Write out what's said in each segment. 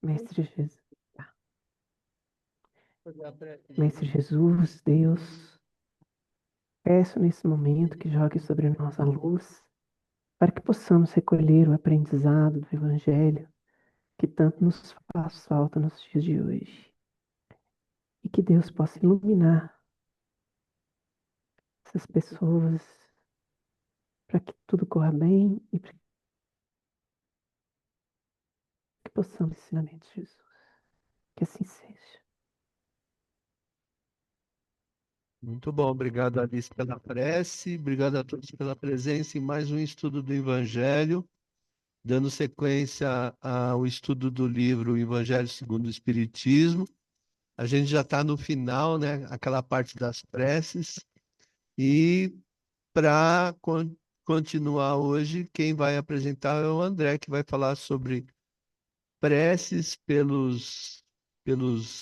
Mestre Jesus, Mestre Jesus, Deus, peço nesse momento que jogue sobre nós a luz, para que possamos recolher o aprendizado do Evangelho que tanto nos faz falta nos dias de hoje. E que Deus possa iluminar essas pessoas para que tudo corra bem e para que possamos ensinamentos de Jesus. Que assim seja. Muito bom, obrigado, Alice, pela prece, obrigado a todos pela presença em mais um estudo do Evangelho, dando sequência ao estudo do livro O Evangelho segundo o Espiritismo. A gente já está no final, né? Aquela parte das preces, e para continuar hoje, quem vai apresentar é o André, que vai falar sobre preces pelos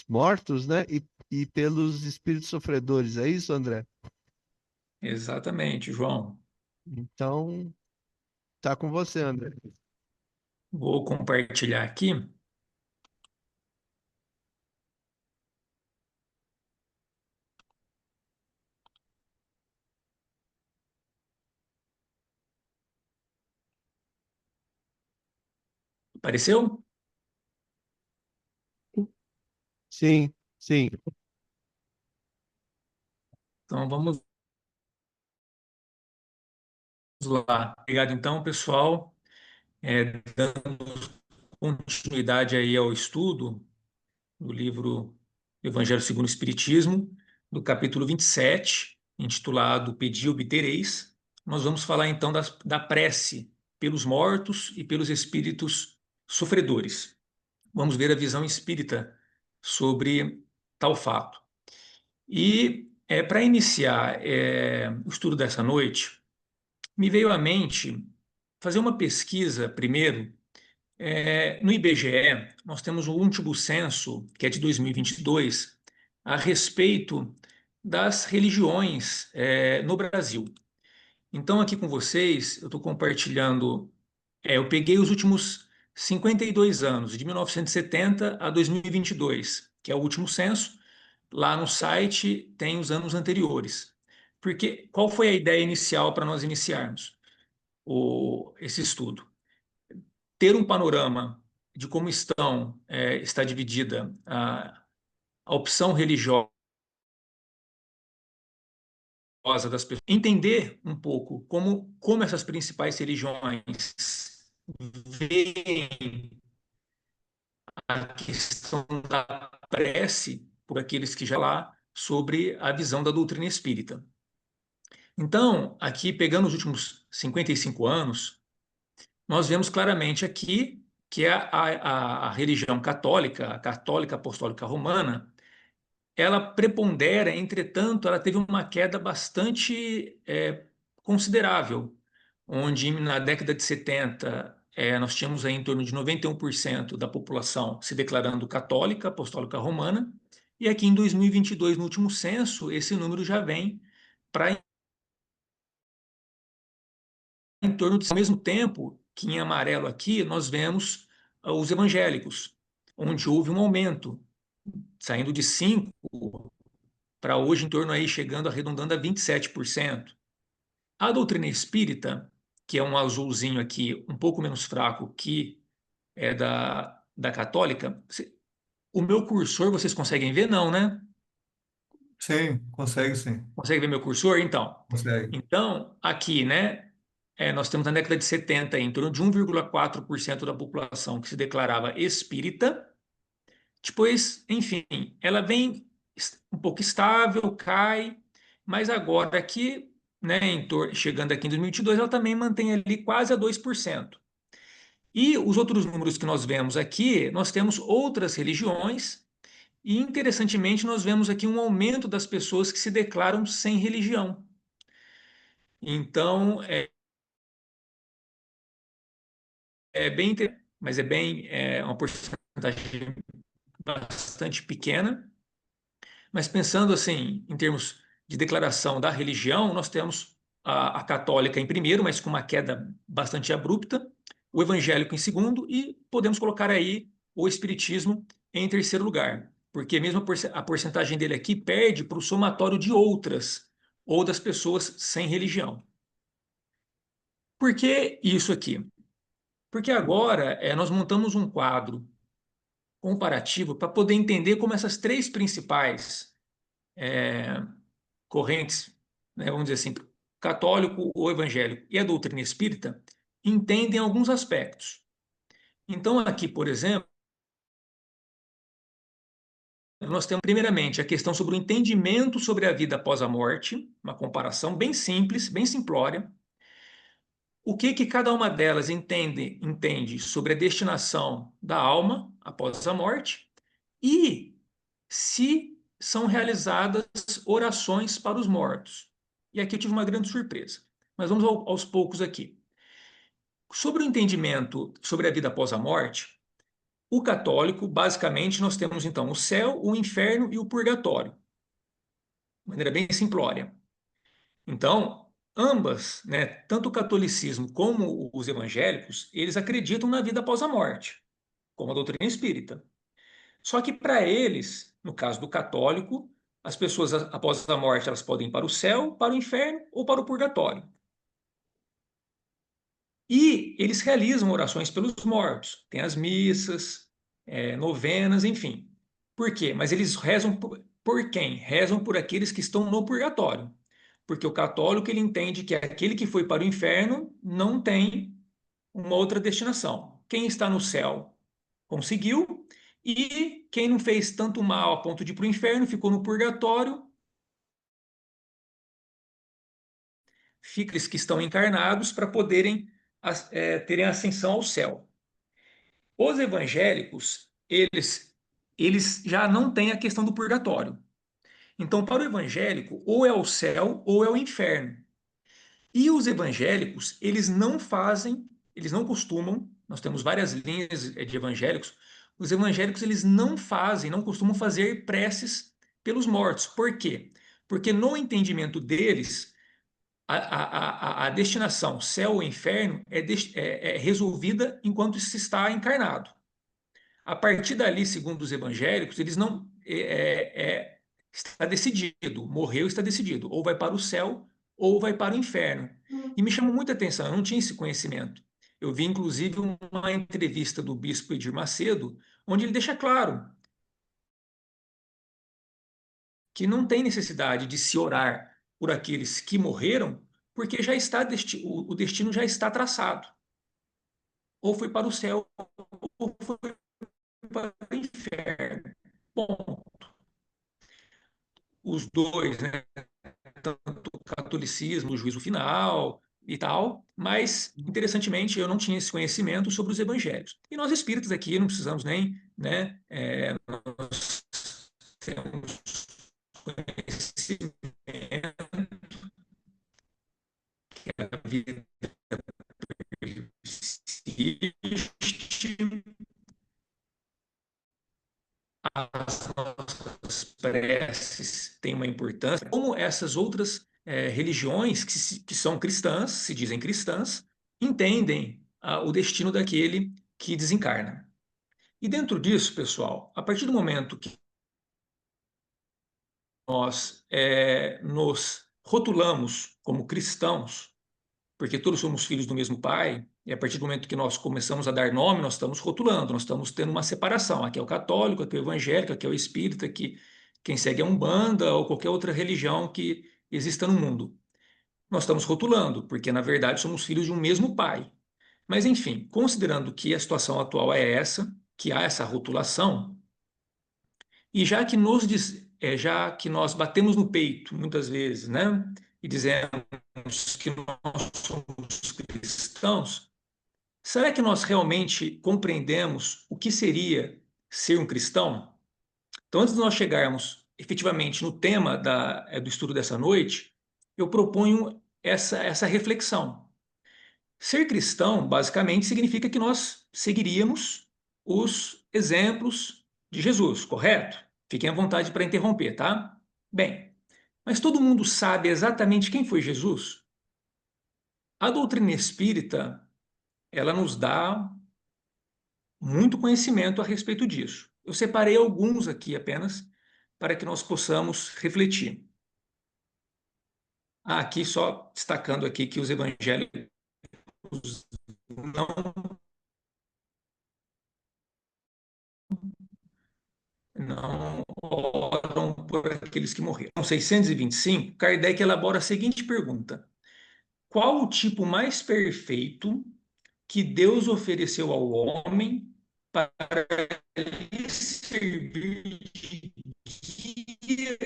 mortos, né? E pelos espíritos sofredores. É isso, André? Exatamente, João. Então, tá com você, André. Vou compartilhar aqui. Apareceu? Sim, sim. Então vamos lá. Obrigado então, pessoal. Dando continuidade aí ao estudo do livro Evangelho segundo o Espiritismo, do capítulo 27, intitulado Pedi e obtereis. Nós vamos falar então da prece pelos mortos e pelos espíritos sofredores. Vamos ver a visão espírita sobre tal fato. E para iniciar o estudo dessa noite, me veio à mente fazer uma pesquisa primeiro. No IBGE, nós temos o último censo, que é de 2022, a respeito das religiões no Brasil. Então, aqui com vocês, eu estou compartilhando. Eu peguei os últimos 52 anos, de 1970 a 2022, que é o último censo. Lá no site tem os anos anteriores. Porque qual foi a ideia inicial para nós iniciarmos esse estudo? Ter um panorama de como está dividida a opção religiosa das pessoas, entender um pouco como essas principais religiões veem a questão da prece por aqueles que já lá sobre a visão da doutrina espírita. Então, aqui pegando os últimos 55 anos, nós vemos claramente aqui que a religião católica, a católica apostólica romana, ela prepondera, entretanto, ela teve uma queda bastante considerável, onde na década de 70 nós tínhamos aí em torno de 91% da população se declarando católica, apostólica romana, e aqui em 2022, no último censo, esse número já vem para em torno de... Ao mesmo tempo que em amarelo aqui nós vemos os evangélicos, onde houve um aumento, saindo de 5 para hoje em torno aí chegando, arredondando a 27%. A doutrina espírita, que é um azulzinho aqui, um pouco menos fraco que é da católica, o meu cursor vocês conseguem ver? Não, né? Sim, consegue sim. Consegue ver meu cursor? Então, Consegue. aqui, né? Nós temos na década de 70 em torno de 1,4% da população que se declarava espírita. Depois, enfim, ela vem um pouco estável, cai, mas agora aqui, né, chegando aqui em 2022, ela também mantém ali quase a 2%. E os outros números que nós vemos aqui, nós temos outras religiões, e interessantemente nós vemos aqui um aumento das pessoas que se declaram sem religião. Então, é bem, mas é uma porcentagem bastante pequena. Mas pensando assim, em termos de declaração da religião, nós temos a católica em primeiro, mas com uma queda bastante abrupta, o evangélico em segundo, e podemos colocar aí o espiritismo em terceiro lugar, porque mesmo a porcentagem dele aqui perde para o somatório de outras, ou das pessoas sem religião. Por que isso aqui? Porque agora nós montamos um quadro comparativo para poder entender como essas três principais correntes, né, vamos dizer assim, católico, o evangélico e a doutrina espírita, entendem alguns aspectos. Então, aqui, por exemplo, nós temos, primeiramente, a questão sobre o entendimento sobre a vida após a morte, uma comparação bem simples, bem simplória. O que cada uma delas entende sobre a destinação da alma após a morte e se são realizadas orações para os mortos. E aqui eu tive uma grande surpresa. Mas vamos aos poucos aqui. Sobre o entendimento sobre a vida após a morte, o católico, basicamente, nós temos então o céu, o inferno e o purgatório. De maneira bem simplória. Então, ambas, né, tanto o catolicismo como os evangélicos, eles acreditam na vida após a morte, como a doutrina espírita. Só que para eles, no caso do católico, as pessoas após a morte elas podem ir para o céu, para o inferno ou para o purgatório. E eles realizam orações pelos mortos, tem as missas, novenas, enfim. Por quê? Mas eles rezam por quem? Rezam por aqueles que estão no purgatório. Porque o católico ele entende que aquele que foi para o inferno não tem uma outra destinação. Quem está no céu conseguiu, e quem não fez tanto mal a ponto de ir para o inferno ficou no purgatório, fica aqueles que estão encarnados para poderem terem ascensão ao céu. Os evangélicos, eles já não têm a questão do purgatório. Então, para o evangélico, ou é o céu ou é o inferno. E os evangélicos, eles não costumam, nós temos várias linhas de evangélicos, os evangélicos eles não costumam fazer preces pelos mortos. Por quê? Porque no entendimento deles, a destinação céu ou inferno é resolvida enquanto se está encarnado. A partir dali, segundo os evangélicos, eles não está decidido, morreu, está decidido, ou vai para o céu ou vai para o inferno. E me chamou muita atenção, eu não tinha esse conhecimento. Eu vi, inclusive, uma entrevista do bispo Edir Macedo, onde ele deixa claro que não tem necessidade de se orar por aqueles que morreram, porque já está o destino já está traçado. Ou foi para o céu, ou foi para o inferno. Bom, os dois, né? Tanto o catolicismo, o juízo final e tal, mas, interessantemente, eu não tinha esse conhecimento sobre os evangelhos. E nós espíritas aqui não precisamos nem, né, nós temos conhecimento que a vida existe, as nossas preces têm uma importância, como essas outras religiões que são cristãs, se dizem cristãs, entendem o destino daquele que desencarna. E dentro disso, pessoal, a partir do momento que nós nos rotulamos como cristãos, porque todos somos filhos do mesmo pai, e a partir do momento que nós começamos a dar nome, nós estamos rotulando, nós estamos tendo uma separação. Aqui é o católico, aqui é o evangélico, aqui é o espírita, aqui quem segue a Umbanda ou qualquer outra religião que exista no mundo. Nós estamos rotulando, porque na verdade somos filhos de um mesmo pai. Mas enfim, considerando que a situação atual é essa, que há essa rotulação, e já que nós batemos no peito muitas vezes, né, e dizemos que nós somos cristãos, será que nós realmente compreendemos o que seria ser um cristão? Então, antes de nós chegarmos efetivamente no tema do estudo dessa noite, eu proponho essa reflexão. Ser cristão, basicamente, significa que nós seguiríamos os exemplos de Jesus, correto? Fiquem à vontade para interromper, tá? Bem, mas todo mundo sabe exatamente quem foi Jesus? A doutrina espírita, ela nos dá muito conhecimento a respeito disso. Eu separei alguns aqui apenas para que nós possamos refletir. Aqui só destacando aqui que os evangélicos não oram por aqueles que morreram. Em 625, Kardec elabora a seguinte pergunta: qual o tipo mais perfeito que Deus ofereceu ao homem para lhe servir de guia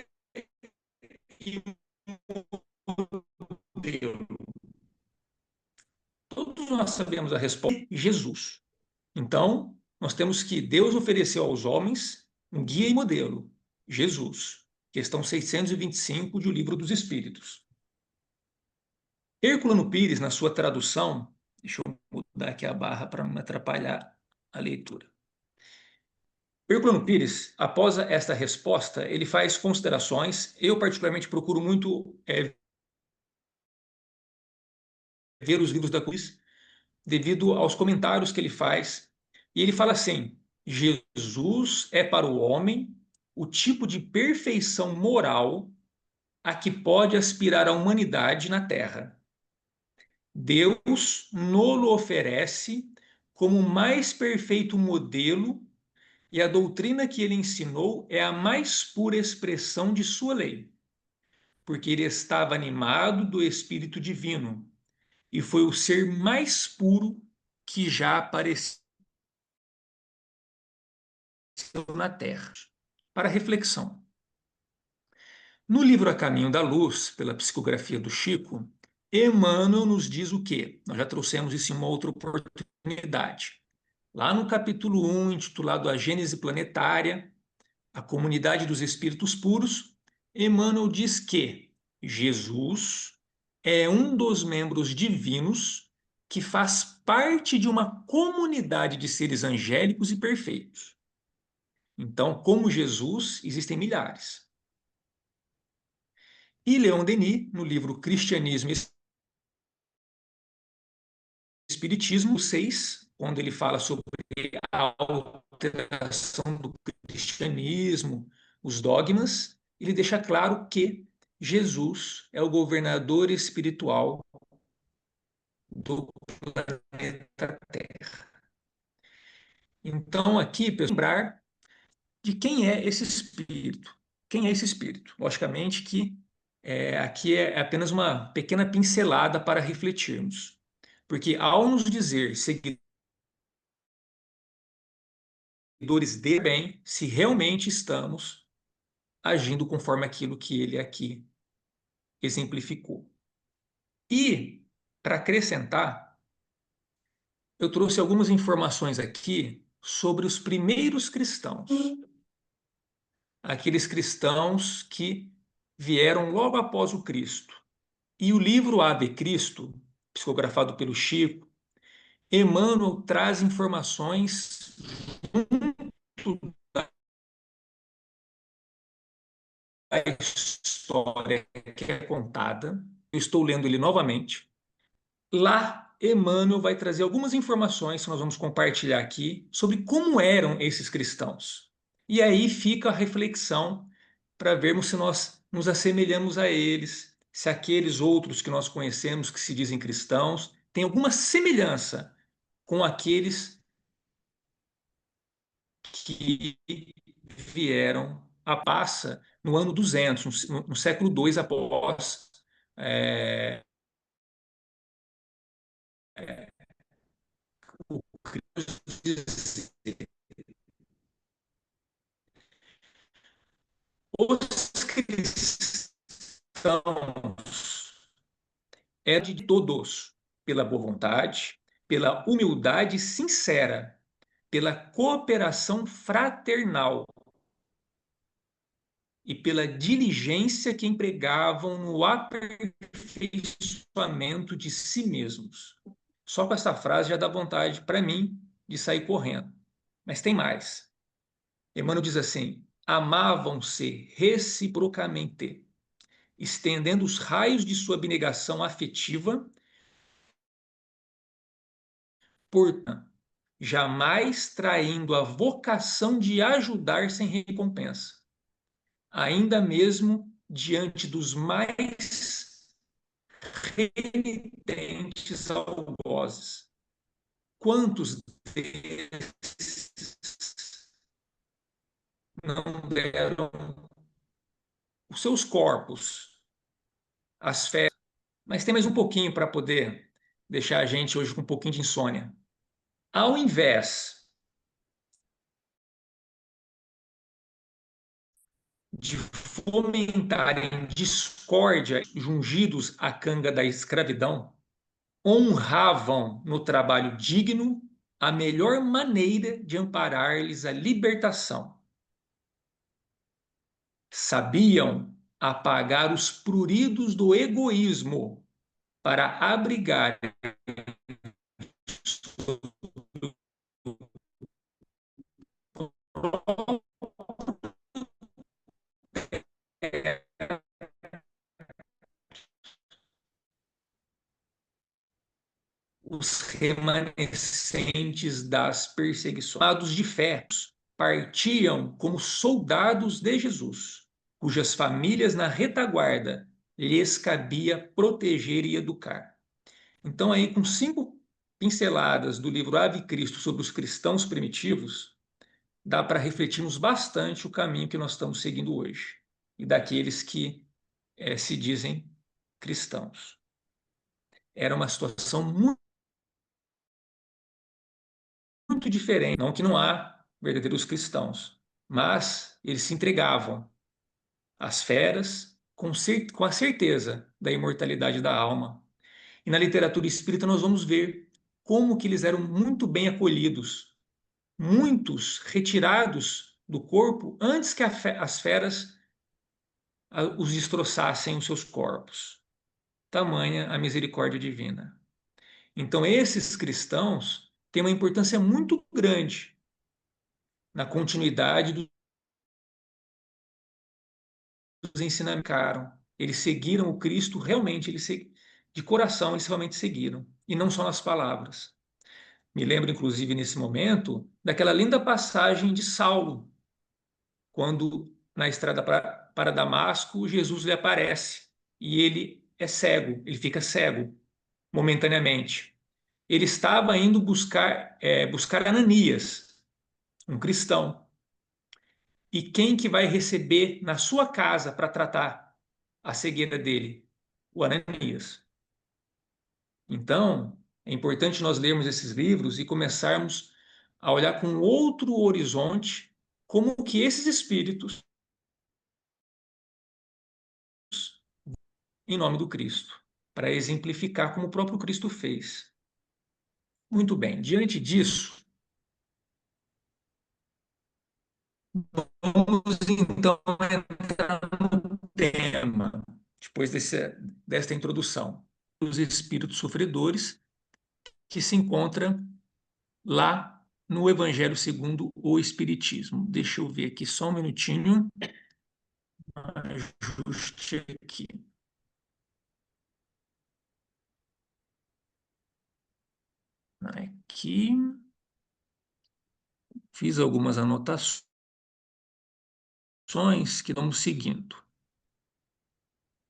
e modelo? Todos nós sabemos a resposta: Jesus. Então, nós temos que Deus ofereceu aos homens um guia e modelo, Jesus. Questão 625 de O Livro dos Espíritos. Herculano Pires, na sua tradução, deixa eu mudar aqui a barra para não me atrapalhar a leitura. Herculano Pires, após esta resposta, ele faz considerações. Eu, particularmente, procuro muito ver os livros da Cruz, devido aos comentários que ele faz. E ele fala assim: Jesus é para o homem o tipo de perfeição moral a que pode aspirar a humanidade na Terra. Deus nolo oferece como o mais perfeito modelo, e a doutrina que ele ensinou é a mais pura expressão de sua lei, porque ele estava animado do Espírito Divino e foi o ser mais puro que já apareceu na Terra. Para reflexão. No livro A Caminho da Luz, pela psicografia do Chico, Emmanuel nos diz o quê? Nós já trouxemos isso em uma outra oportunidade. Lá no capítulo 1, intitulado A Gênese Planetária, a Comunidade dos Espíritos Puros, Emmanuel diz que Jesus é um dos membros divinos que faz parte de uma comunidade de seres angélicos e perfeitos. Então, como Jesus, existem milhares. E Leon Denis, no livro Cristianismo e Espiritismo 6, quando ele fala sobre a alteração do cristianismo, os dogmas, ele deixa claro que Jesus é o governador espiritual do planeta Terra. Então, aqui, pessoal, lembrar de quem é esse espírito. Quem é esse espírito? Logicamente que aqui é apenas uma pequena pincelada para refletirmos. Porque ao nos dizer seguidores de bem, se realmente estamos agindo conforme aquilo que ele aqui exemplificou. E, para acrescentar, eu trouxe algumas informações aqui sobre os primeiros cristãos. Aqueles cristãos que vieram logo após o Cristo. E o livro Ave Cristo, psicografado pelo Chico, Emmanuel traz informações junto da história que é contada. Eu estou lendo ele novamente. Lá, Emmanuel vai trazer algumas informações que nós vamos compartilhar aqui sobre como eram esses cristãos. E aí fica a reflexão para vermos se nós nos assemelhamos a eles, se aqueles outros que nós conhecemos que se dizem cristãos têm alguma semelhança com aqueles que vieram a passa no ano 200, no século II após o Cristo. Os cristãos é de todos, pela boa vontade, pela humildade sincera, pela cooperação fraternal e pela diligência que empregavam no aperfeiçoamento de si mesmos. Só com essa frase já dá vontade para mim de sair correndo. Mas tem mais. Emmanuel diz assim: amavam-se reciprocamente, estendendo os raios de sua abnegação afetiva por jamais traindo a vocação de ajudar sem recompensa, ainda mesmo diante dos mais renitentes algozes. Quantos desses não deram os seus corpos às festas? Mas tem mais um pouquinho para poder deixar a gente hoje com um pouquinho de insônia. Ao invés de fomentarem discórdia, jungidos à canga da escravidão, honravam no trabalho digno a melhor maneira de amparar-lhes a libertação. Sabiam apagar os pruridos do egoísmo para abrigar os remanescentes das perseguições. De fé, partiam como soldados de Jesus, cujas famílias na retaguarda lhes cabia proteger e educar. Então, aí, com 5 pinceladas do livro Ave Cristo sobre os cristãos primitivos, dá para refletirmos bastante o caminho que nós estamos seguindo hoje e daqueles que se dizem cristãos. Era uma situação muito diferente, não que não há verdadeiros cristãos, mas eles se entregavam às feras com a certeza da imortalidade da alma. E na literatura espírita nós vamos ver como que eles eram muito bem acolhidos, muitos retirados do corpo antes que as feras os destroçassem os seus corpos. Tamanha a misericórdia divina. Então esses cristãos têm uma importância muito grande na continuidade dos ensinamentos. Eles seguiram o Cristo realmente, de coração eles realmente seguiram, e não só nas palavras. Me lembro, inclusive, nesse momento, daquela linda passagem de Saulo, quando na estrada para Damasco, Jesus lhe aparece e ele é cego, ele fica cego momentaneamente. Ele estava indo buscar Ananias, um cristão. E quem que vai receber na sua casa para tratar a cegueira dele? O Ananias. Então, é importante nós lermos esses livros e começarmos a olhar com outro horizonte como que esses espíritos, em nome do Cristo, para exemplificar como o próprio Cristo fez. Muito bem, diante disso, vamos então entrar no tema, depois desta introdução, os espíritos sofredores, que se encontra lá no Evangelho segundo o Espiritismo. Deixa eu ver aqui só um minutinho. Ajuste aqui. Aqui. Fiz algumas anotações que vamos seguindo.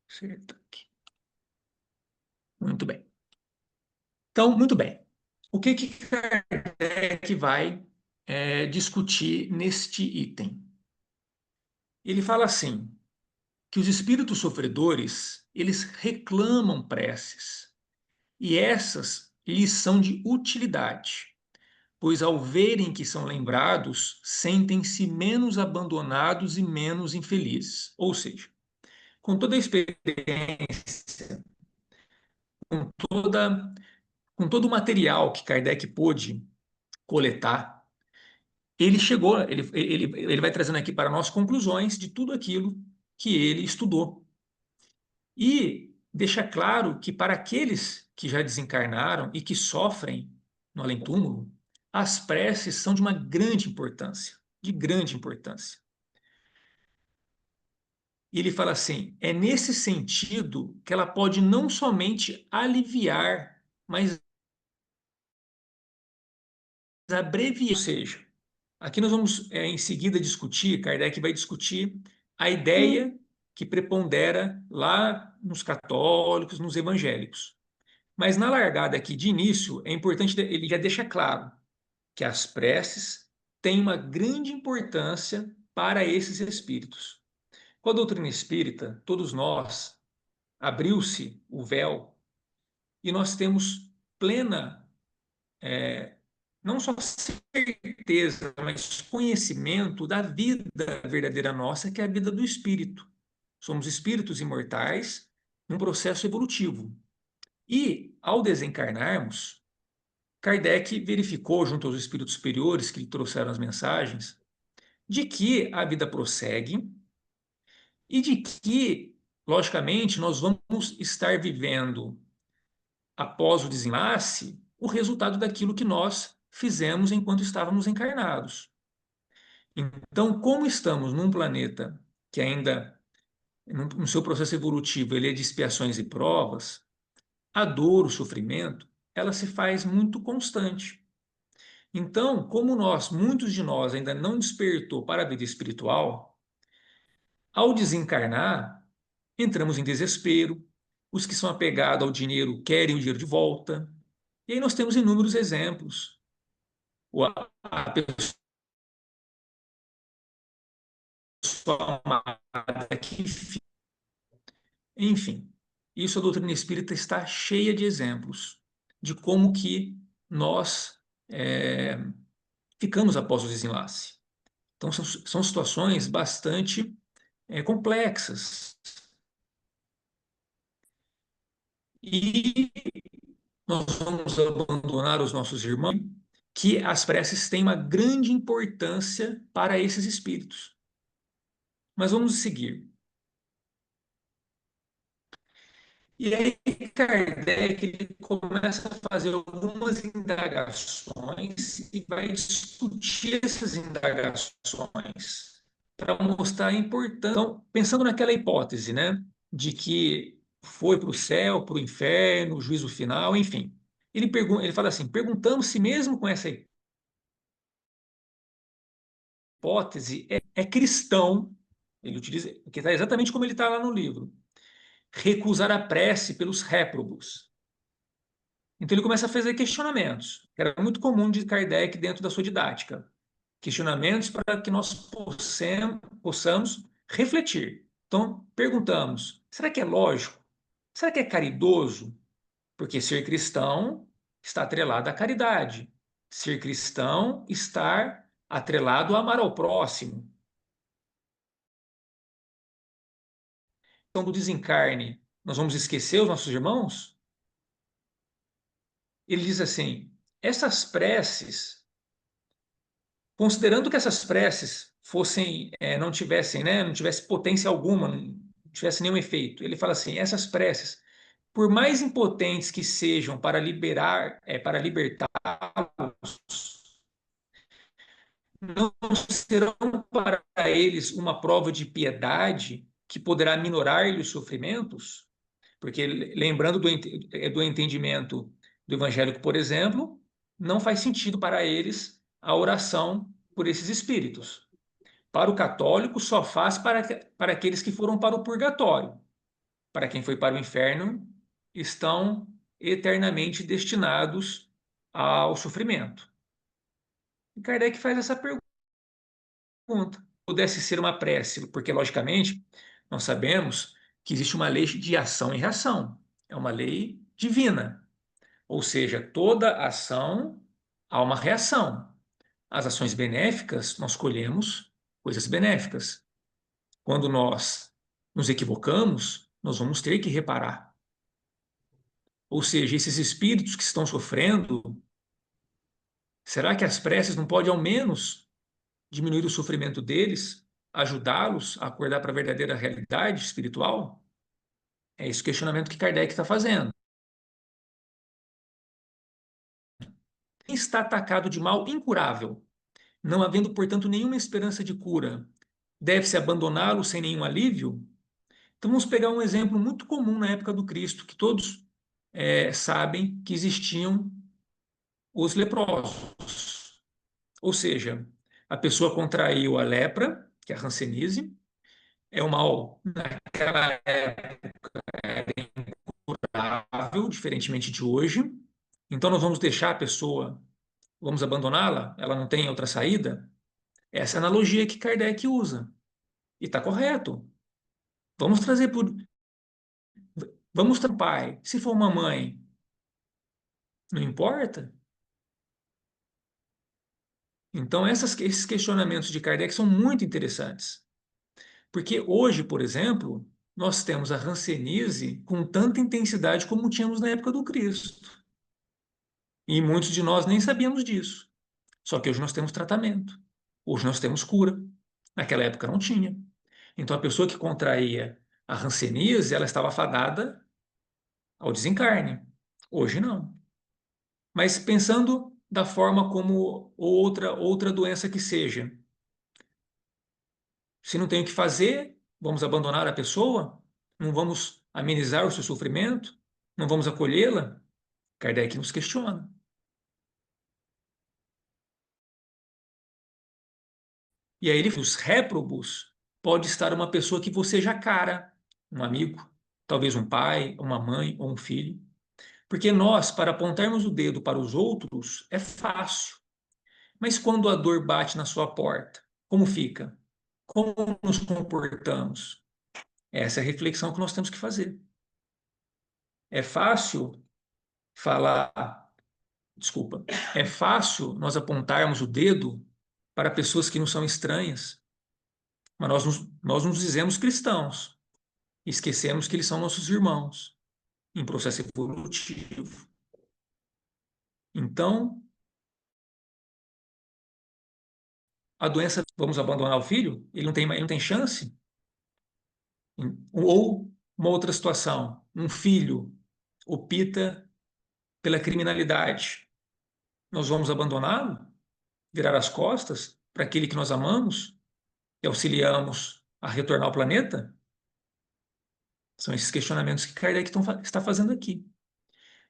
Certo aqui. Muito bem. Então, muito bem. O que Kardec vai discutir neste item? Ele fala assim, que os espíritos sofredores, eles reclamam preces, e essas lhes são de utilidade, pois ao verem que são lembrados, sentem-se menos abandonados e menos infelizes. Ou seja, com toda a experiência, com, toda, com todo o material que Kardec pôde coletar, ele vai trazendo aqui para nós conclusões de tudo aquilo que ele estudou. E deixa claro que para aqueles que já desencarnaram e que sofrem no além-túmulo, as preces são de uma grande importância, de grande importância. E ele fala assim, é nesse sentido que ela pode não somente aliviar, mas abreviar, ou seja, aqui nós vamos em seguida discutir, Kardec vai discutir a ideia que prepondera lá nos católicos, nos evangélicos. Mas na largada aqui de início, é importante, ele já deixa claro que as preces têm uma grande importância para esses espíritos. Com a doutrina espírita, todos nós, abriu-se o véu e nós temos plena, não só certeza, mas conhecimento da vida verdadeira nossa, que é a vida do espírito. Somos espíritos imortais num processo evolutivo. E, ao desencarnarmos, Kardec verificou, junto aos espíritos superiores que lhe trouxeram as mensagens, de que a vida prossegue e de que, logicamente, nós vamos estar vivendo, após o desenlace, o resultado daquilo que nós fizemos enquanto estávamos encarnados. Então, como estamos num planeta que ainda, no seu processo evolutivo, ele é de expiações e provas, a dor, o sofrimento, ela se faz muito constante. Então, como muitos de nós ainda não despertou para a vida espiritual, ao desencarnar, entramos em desespero, os que são apegados ao dinheiro querem o dinheiro de volta, e aí nós temos inúmeros exemplos. A pessoa amada que... Enfim, isso a doutrina espírita está cheia de exemplos de como que nós ficamos após o desenlace. Então, são situações bastante complexas. E nós vamos abandonar os nossos irmãos, que as preces têm uma grande importância para esses espíritos. Mas vamos seguir. E aí Kardec ele começa a fazer algumas indagações e vai discutir essas indagações para mostrar a importância. Então, pensando naquela hipótese, né, de que foi para o céu, para o inferno, o juízo final, enfim. Ele fala assim, perguntamos se mesmo com essa hipótese é cristão, ele utiliza, que está exatamente como ele está lá no livro, recusar a prece pelos réprobos. Então ele começa a fazer questionamentos, que era muito comum de Kardec dentro da sua didática. Questionamentos para que nós possamos refletir. Então, perguntamos, será que é lógico? Será que é caridoso? Porque ser cristão está atrelado à caridade. Ser cristão está atrelado a amar ao próximo. Então, do desencarne, nós vamos esquecer os nossos irmãos? Ele diz assim, essas preces, considerando que essas preces fossem, não tivessem, né, não tivesse potência alguma, não tivesse nenhum efeito, ele fala assim, essas preces, por mais impotentes que sejam para para libertá-los, não serão para eles uma prova de piedade que poderá minorar-lhe os sofrimentos? Porque, lembrando do entendimento do evangélico, por exemplo, não faz sentido para eles a oração por esses espíritos. Para o católico, só faz para aqueles que foram para o purgatório. Para quem foi para o inferno, estão eternamente destinados ao sofrimento. E Kardec faz essa pergunta. Pudesse ser uma prece, porque, logicamente, nós sabemos que existe uma lei de ação e reação. É uma lei divina. Ou seja, toda ação há uma reação. As ações benéficas, nós colhemos coisas benéficas. Quando nós nos equivocamos, nós vamos ter que reparar. Ou seja, esses espíritos que estão sofrendo, será que as preces não podem, ao menos, diminuir o sofrimento deles, ajudá-los a acordar para a verdadeira realidade espiritual? É esse o questionamento que Kardec está fazendo. Quem está atacado de mal incurável, não havendo, portanto, nenhuma esperança de cura, deve-se abandoná-lo sem nenhum alívio? Então vamos pegar um exemplo muito comum na época do Cristo, que todos sabem que existiam os leprosos. Ou seja, a pessoa contraiu a lepra, que é a hanseníase, é um mal naquela época incurável, diferentemente de hoje. Então nós vamos deixar a pessoa, vamos abandoná-la? Ela não tem outra saída? Essa é a analogia que Kardec usa. E está correto. Vamos trazer por. Vamos ter um pai. Se for uma mãe, não importa. Então, esses questionamentos de Kardec são muito interessantes. Porque hoje, por exemplo, nós temos a hanseníase com tanta intensidade como tínhamos na época do Cristo. E muitos de nós nem sabíamos disso. Só que hoje nós temos tratamento. Hoje nós temos cura. Naquela época não tinha. Então, a pessoa que contraía a hanseníase, ela estava fadada ao desencarne. Hoje não. Mas pensando da forma como outra doença que seja. Se não tem o que fazer, vamos abandonar a pessoa? Não vamos amenizar o seu sofrimento? Não vamos acolhê-la? Kardec nos questiona. E aí ele os réprobos pode estar uma pessoa que você já cara, um amigo, talvez um pai, uma mãe ou um filho. Porque nós, para apontarmos o dedo para os outros, é fácil. Mas quando a dor bate na sua porta, como fica? Como nos comportamos? Essa é a reflexão que nós temos que fazer. É fácil falar, desculpa, é fácil nós apontarmos o dedo para pessoas que nos são estranhas, mas nós nos dizemos cristãos e esquecemos que eles são nossos irmãos em processo evolutivo. Então, a doença, vamos abandonar o filho? Ele não tem chance? Ou uma outra situação, um filho opta pela criminalidade. Nós vamos abandoná-lo? Virar as costas para aquele que nós amamos e auxiliamos a retornar ao planeta? São esses questionamentos que Kardec está fazendo aqui.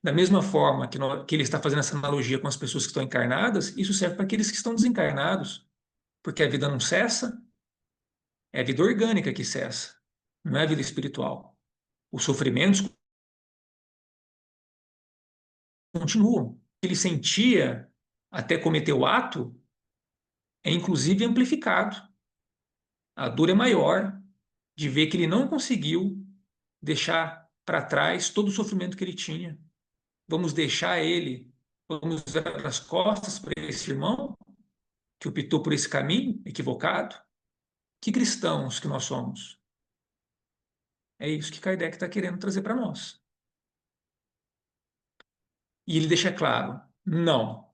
Da mesma forma que ele está fazendo essa analogia com as pessoas que estão encarnadas, isso serve para aqueles que estão desencarnados, porque a vida não cessa, é a vida orgânica que cessa, não é a vida espiritual. Os sofrimentos continuam. O que ele sentia até cometer o ato é inclusive amplificado. A dor é maior de ver que ele não conseguiu deixar para trás todo o sofrimento que ele tinha. Vamos deixar ele, vamos virar as costas para esse irmão que optou por esse caminho equivocado? Que cristãos que nós somos? É isso que Kardec está querendo trazer para nós. E ele deixa claro: não,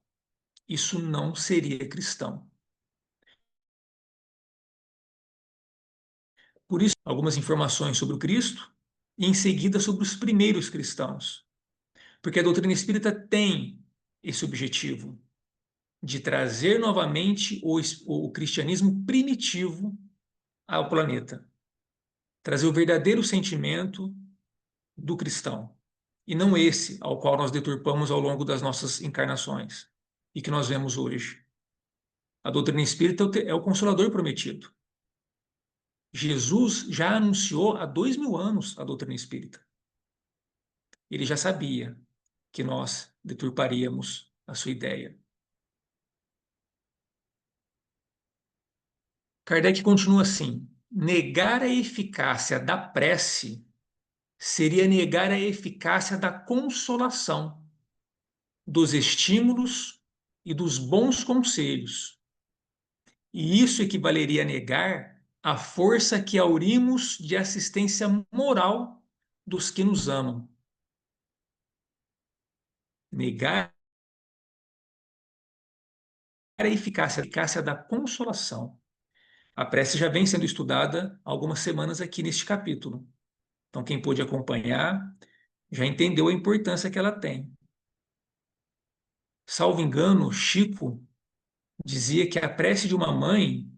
isso não seria cristão. Por isso, algumas informações sobre o Cristo e em seguida sobre os primeiros cristãos. Porque a doutrina espírita tem esse objetivo de trazer novamente o cristianismo primitivo ao planeta. Trazer o verdadeiro sentimento do cristão. E não esse ao qual nós deturpamos ao longo das nossas encarnações e que nós vemos hoje. A doutrina espírita é o consolador prometido. Jesus já anunciou há 2000 anos a doutrina espírita. Ele já sabia que nós deturparíamos a sua ideia. Kardec continua assim: negar a eficácia da prece seria negar a eficácia da consolação, dos estímulos e dos bons conselhos. E isso equivaleria a negar a força que aurimos de assistência moral dos que nos amam. Negar a eficácia da consolação. A prece já vem sendo estudada há algumas semanas aqui neste capítulo. Então, quem pôde acompanhar já entendeu a importância que ela tem. Salvo engano, Chico dizia que a prece de uma mãe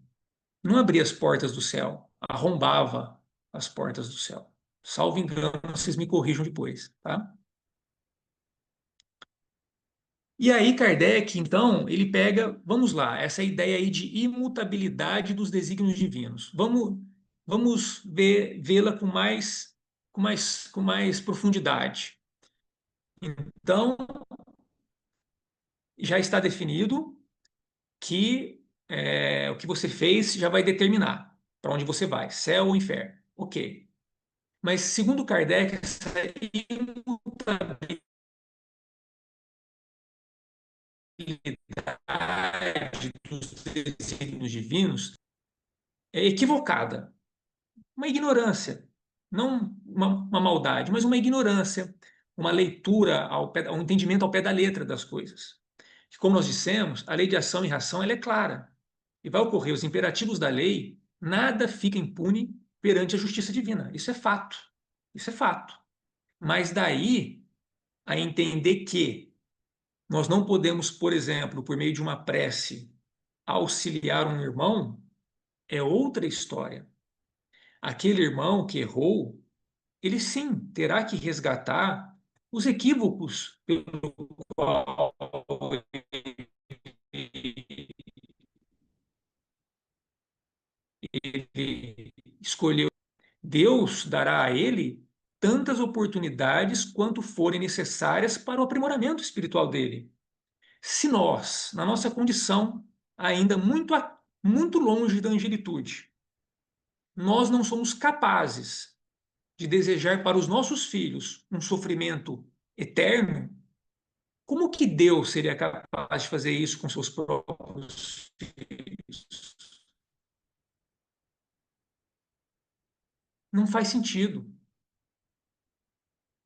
não abria as portas do céu, arrombava as portas do céu. Salvo engano, vocês me corrijam depois, tá? E aí Kardec, então, ele pega, vamos lá, essa ideia aí de imutabilidade dos desígnios divinos. Vamos vê-la com mais profundidade. Então, já está definido que o que você fez já vai determinar para onde você vai, céu ou inferno. Ok. Mas, segundo Kardec, essa imutabilidade dos desígnios divinos é equivocada. Uma ignorância, não uma maldade, mas uma ignorância, uma leitura, um entendimento ao pé da letra das coisas. Que, como nós dissemos, a lei de ação e reação ela é clara. E vai ocorrer os imperativos da lei, nada fica impune perante a justiça divina. Isso é fato. Isso é fato. Mas daí a entender que nós não podemos, por exemplo, por meio de uma prece, auxiliar um irmão, é outra história. Aquele irmão que errou, ele sim terá que resgatar os equívocos pelo qual ele escolheu. Deus dará a ele tantas oportunidades quanto forem necessárias para o aprimoramento espiritual dele. Se nós, na nossa condição, ainda muito longe da angelitude, nós não somos capazes de desejar para os nossos filhos um sofrimento eterno, como que Deus seria capaz de fazer isso com seus próprios filhos? Não faz sentido.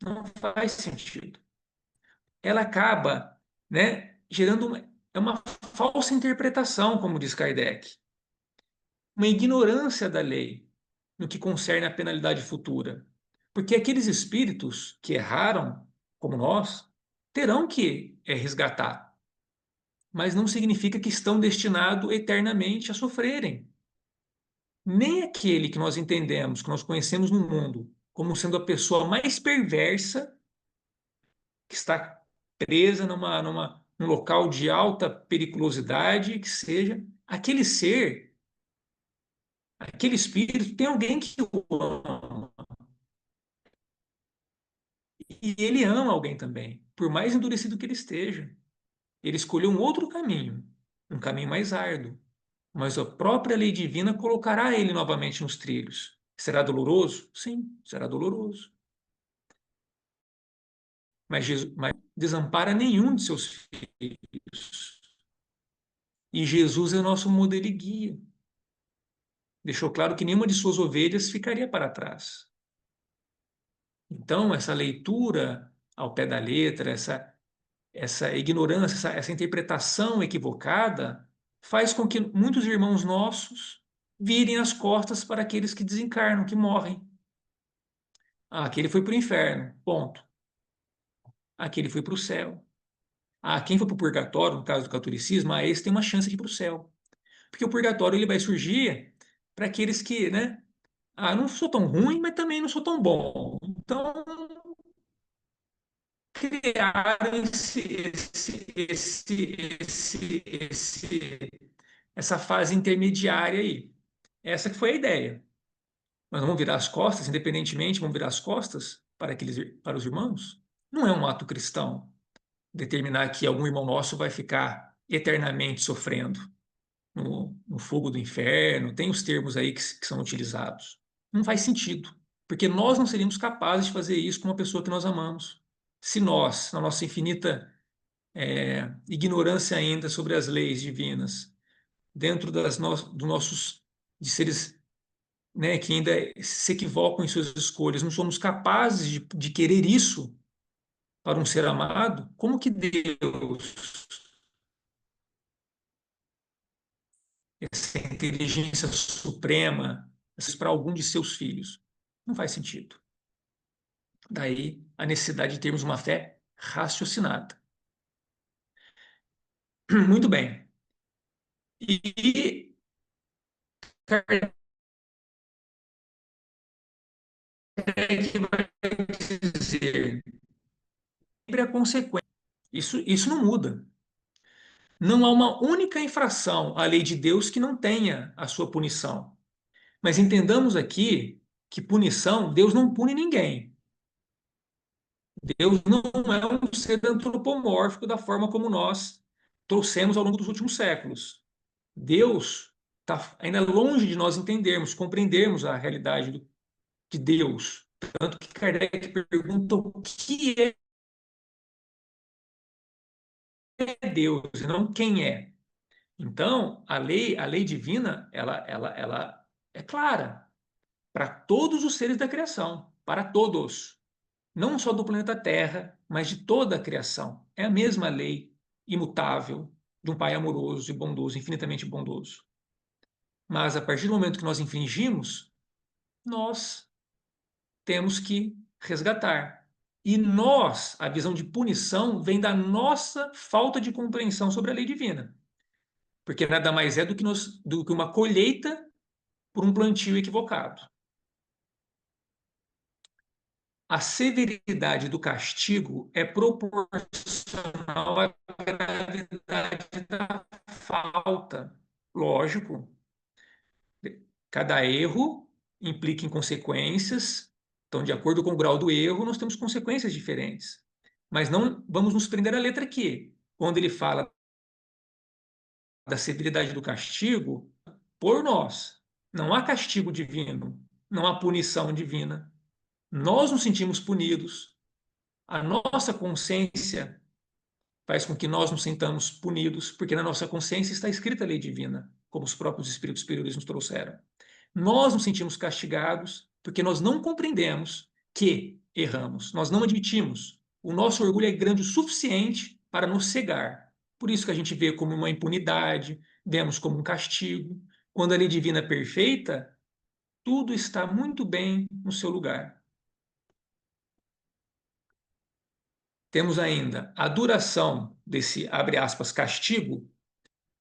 Não faz sentido. Ela acaba, né, gerando uma falsa interpretação, como diz Kardec, uma ignorância da lei no que concerne à penalidade futura. Porque aqueles espíritos que erraram, como nós, terão que resgatar, mas não significa que estão destinados eternamente a sofrerem. Nem aquele que nós entendemos, que nós conhecemos no mundo, como sendo a pessoa mais perversa, que está presa num local de alta periculosidade, que seja, aquele ser, aquele espírito, tem alguém que o ama. E ele ama alguém também, por mais endurecido que ele esteja. Ele escolheu um outro caminho, um caminho mais árduo, mas a própria lei divina colocará ele novamente nos trilhos. Será doloroso? Sim, será doloroso. Mas desampara nenhum de seus filhos. E Jesus é nosso modelo e guia. Deixou claro que nenhuma de suas ovelhas ficaria para trás. Então, essa leitura ao pé da letra, essa ignorância, essa interpretação equivocada, faz com que muitos irmãos nossos virem as costas para aqueles que desencarnam, que morrem. Ah, aquele foi para o inferno, ponto. Aquele foi para o céu. Ah, quem foi para o purgatório, no caso do catolicismo, esse tem uma chance de ir para o céu. Porque o purgatório ele vai surgir para aqueles que, né? Ah, não sou tão ruim, mas também não sou tão bom. Então, criaram essa fase intermediária aí. Essa que foi a ideia. Nós vamos virar as costas, independentemente, vamos virar as costas para os irmãos? Não é um ato cristão determinar que algum irmão nosso vai ficar eternamente sofrendo no fogo do inferno. Tem os termos aí que são utilizados. Não faz sentido, porque nós não seríamos capazes de fazer isso com uma pessoa que nós amamos. Se nós, na nossa infinita ignorância ainda sobre as leis divinas, dentro dos nossos de seres, né, que ainda se equivocam em suas escolhas, não somos capazes de querer isso para um ser amado, como que Deus, essa inteligência suprema, para algum de seus filhos? Não faz sentido. Daí a necessidade de termos uma fé raciocinada. Muito bem. E Kardec vai dizer sempre a consequência. Isso não muda. Não há uma única infração à lei de Deus que não tenha a sua punição. Mas entendamos aqui que punição, Deus não pune ninguém. Deus não é um ser antropomórfico da forma como nós trouxemos ao longo dos últimos séculos. Deus está ainda longe de nós entendermos, compreendermos a realidade de Deus. Tanto que Kardec pergunta o que é Deus e não quem é. Então, a lei divina, ela é clara para todos os seres da criação, para todos. Não só do planeta Terra, mas de toda a criação. É a mesma lei imutável de um Pai amoroso e bondoso, infinitamente bondoso. Mas a partir do momento que nós infringimos, nós temos que resgatar. E nós, a visão de punição vem da nossa falta de compreensão sobre a lei divina. Porque nada mais é do que uma colheita por um plantio equivocado. A severidade do castigo é proporcional à gravidade da falta. Lógico, cada erro implica em consequências. Então, de acordo com o grau do erro, nós temos consequências diferentes. Mas não vamos nos prender à letra Q. Quando ele fala da severidade do castigo, por nós. Não há castigo divino, não há punição divina. Nós nos sentimos punidos. A nossa consciência faz com que nós nos sintamos punidos, porque na nossa consciência está escrita a lei divina, como os próprios espíritos superiores nos trouxeram. Nós nos sentimos castigados porque nós não compreendemos que erramos, nós não admitimos. O nosso orgulho é grande o suficiente para nos cegar. Por isso que a gente vê como uma impunidade, vemos como um castigo. Quando a lei divina é perfeita, tudo está muito bem no seu lugar. Temos ainda a duração desse, abre aspas, castigo,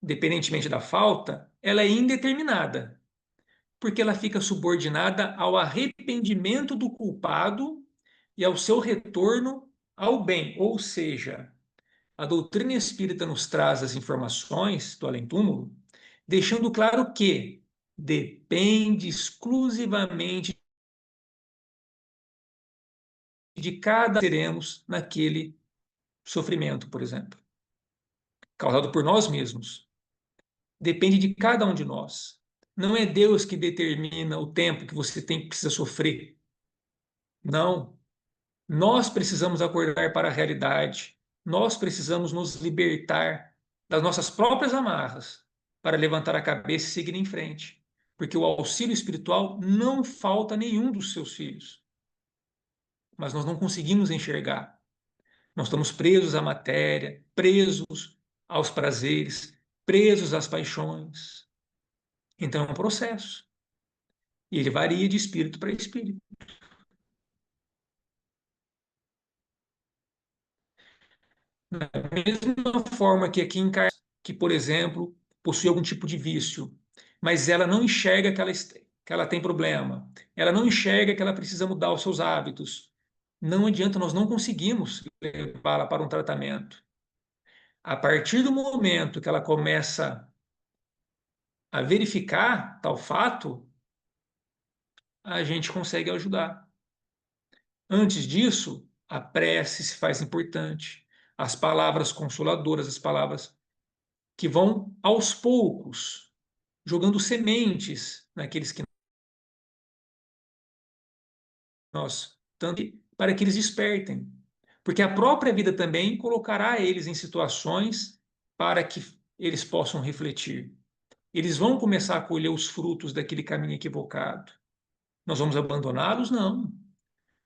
dependentemente da falta, ela é indeterminada, porque ela fica subordinada ao arrependimento do culpado e ao seu retorno ao bem. Ou seja, a doutrina espírita nos traz as informações do além-túmulo, deixando claro que depende exclusivamente de cada seremos naquele sofrimento, por exemplo, causado por nós mesmos. Depende de cada um de nós. Não é Deus que determina o tempo que você precisa sofrer. Não. Nós precisamos acordar para a realidade. Nós precisamos nos libertar das nossas próprias amarras para levantar a cabeça e seguir em frente. Porque o auxílio espiritual não falta a nenhum dos seus filhos. Mas nós não conseguimos enxergar. Nós estamos presos à matéria, presos aos prazeres, presos às paixões. Então é um processo. E ele varia de espírito para espírito. Da mesma forma que aqui em que, por exemplo, possui algum tipo de vício, mas ela não enxerga que ela tem problema, ela não enxerga que ela precisa mudar os seus hábitos. Não adianta, nós não conseguimos levá-la para um tratamento. A partir do momento que ela começa a verificar tal fato, a gente consegue ajudar. Antes disso, a prece se faz importante, as palavras consoladoras, as palavras que vão aos poucos jogando sementes naqueles que nós tanto para que eles despertem, porque a própria vida também colocará eles em situações para que eles possam refletir. Eles vão começar a colher os frutos daquele caminho equivocado. Nós vamos abandoná-los? Não.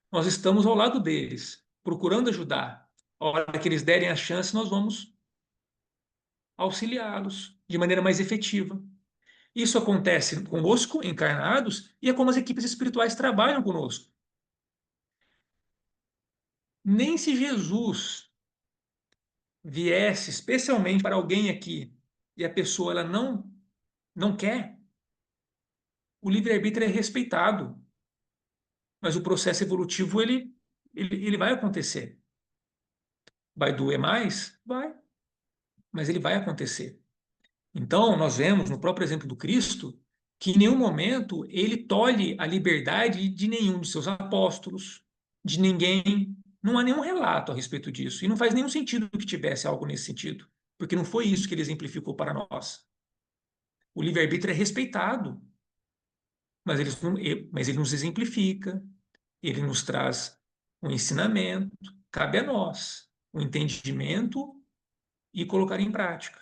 Nós estamos ao lado deles, procurando ajudar. A hora que eles derem a chance, nós vamos auxiliá-los de maneira mais efetiva. Isso acontece conosco, encarnados, e é como as equipes espirituais trabalham conosco. Nem se Jesus viesse especialmente para alguém aqui e a pessoa ela não quer, o livre-arbítrio é respeitado, mas o processo evolutivo ele vai acontecer. Vai doer mais? Vai. Mas ele vai acontecer. Então, nós vemos no próprio exemplo do Cristo que em nenhum momento ele tolhe a liberdade de nenhum de seus apóstolos, de ninguém. Não há nenhum relato a respeito disso. E não faz nenhum sentido que tivesse algo nesse sentido, porque não foi isso que ele exemplificou para nós. O livre-arbítrio é respeitado, mas ele nos exemplifica, ele nos traz um ensinamento. Cabe a nós o entendimento e colocar em prática.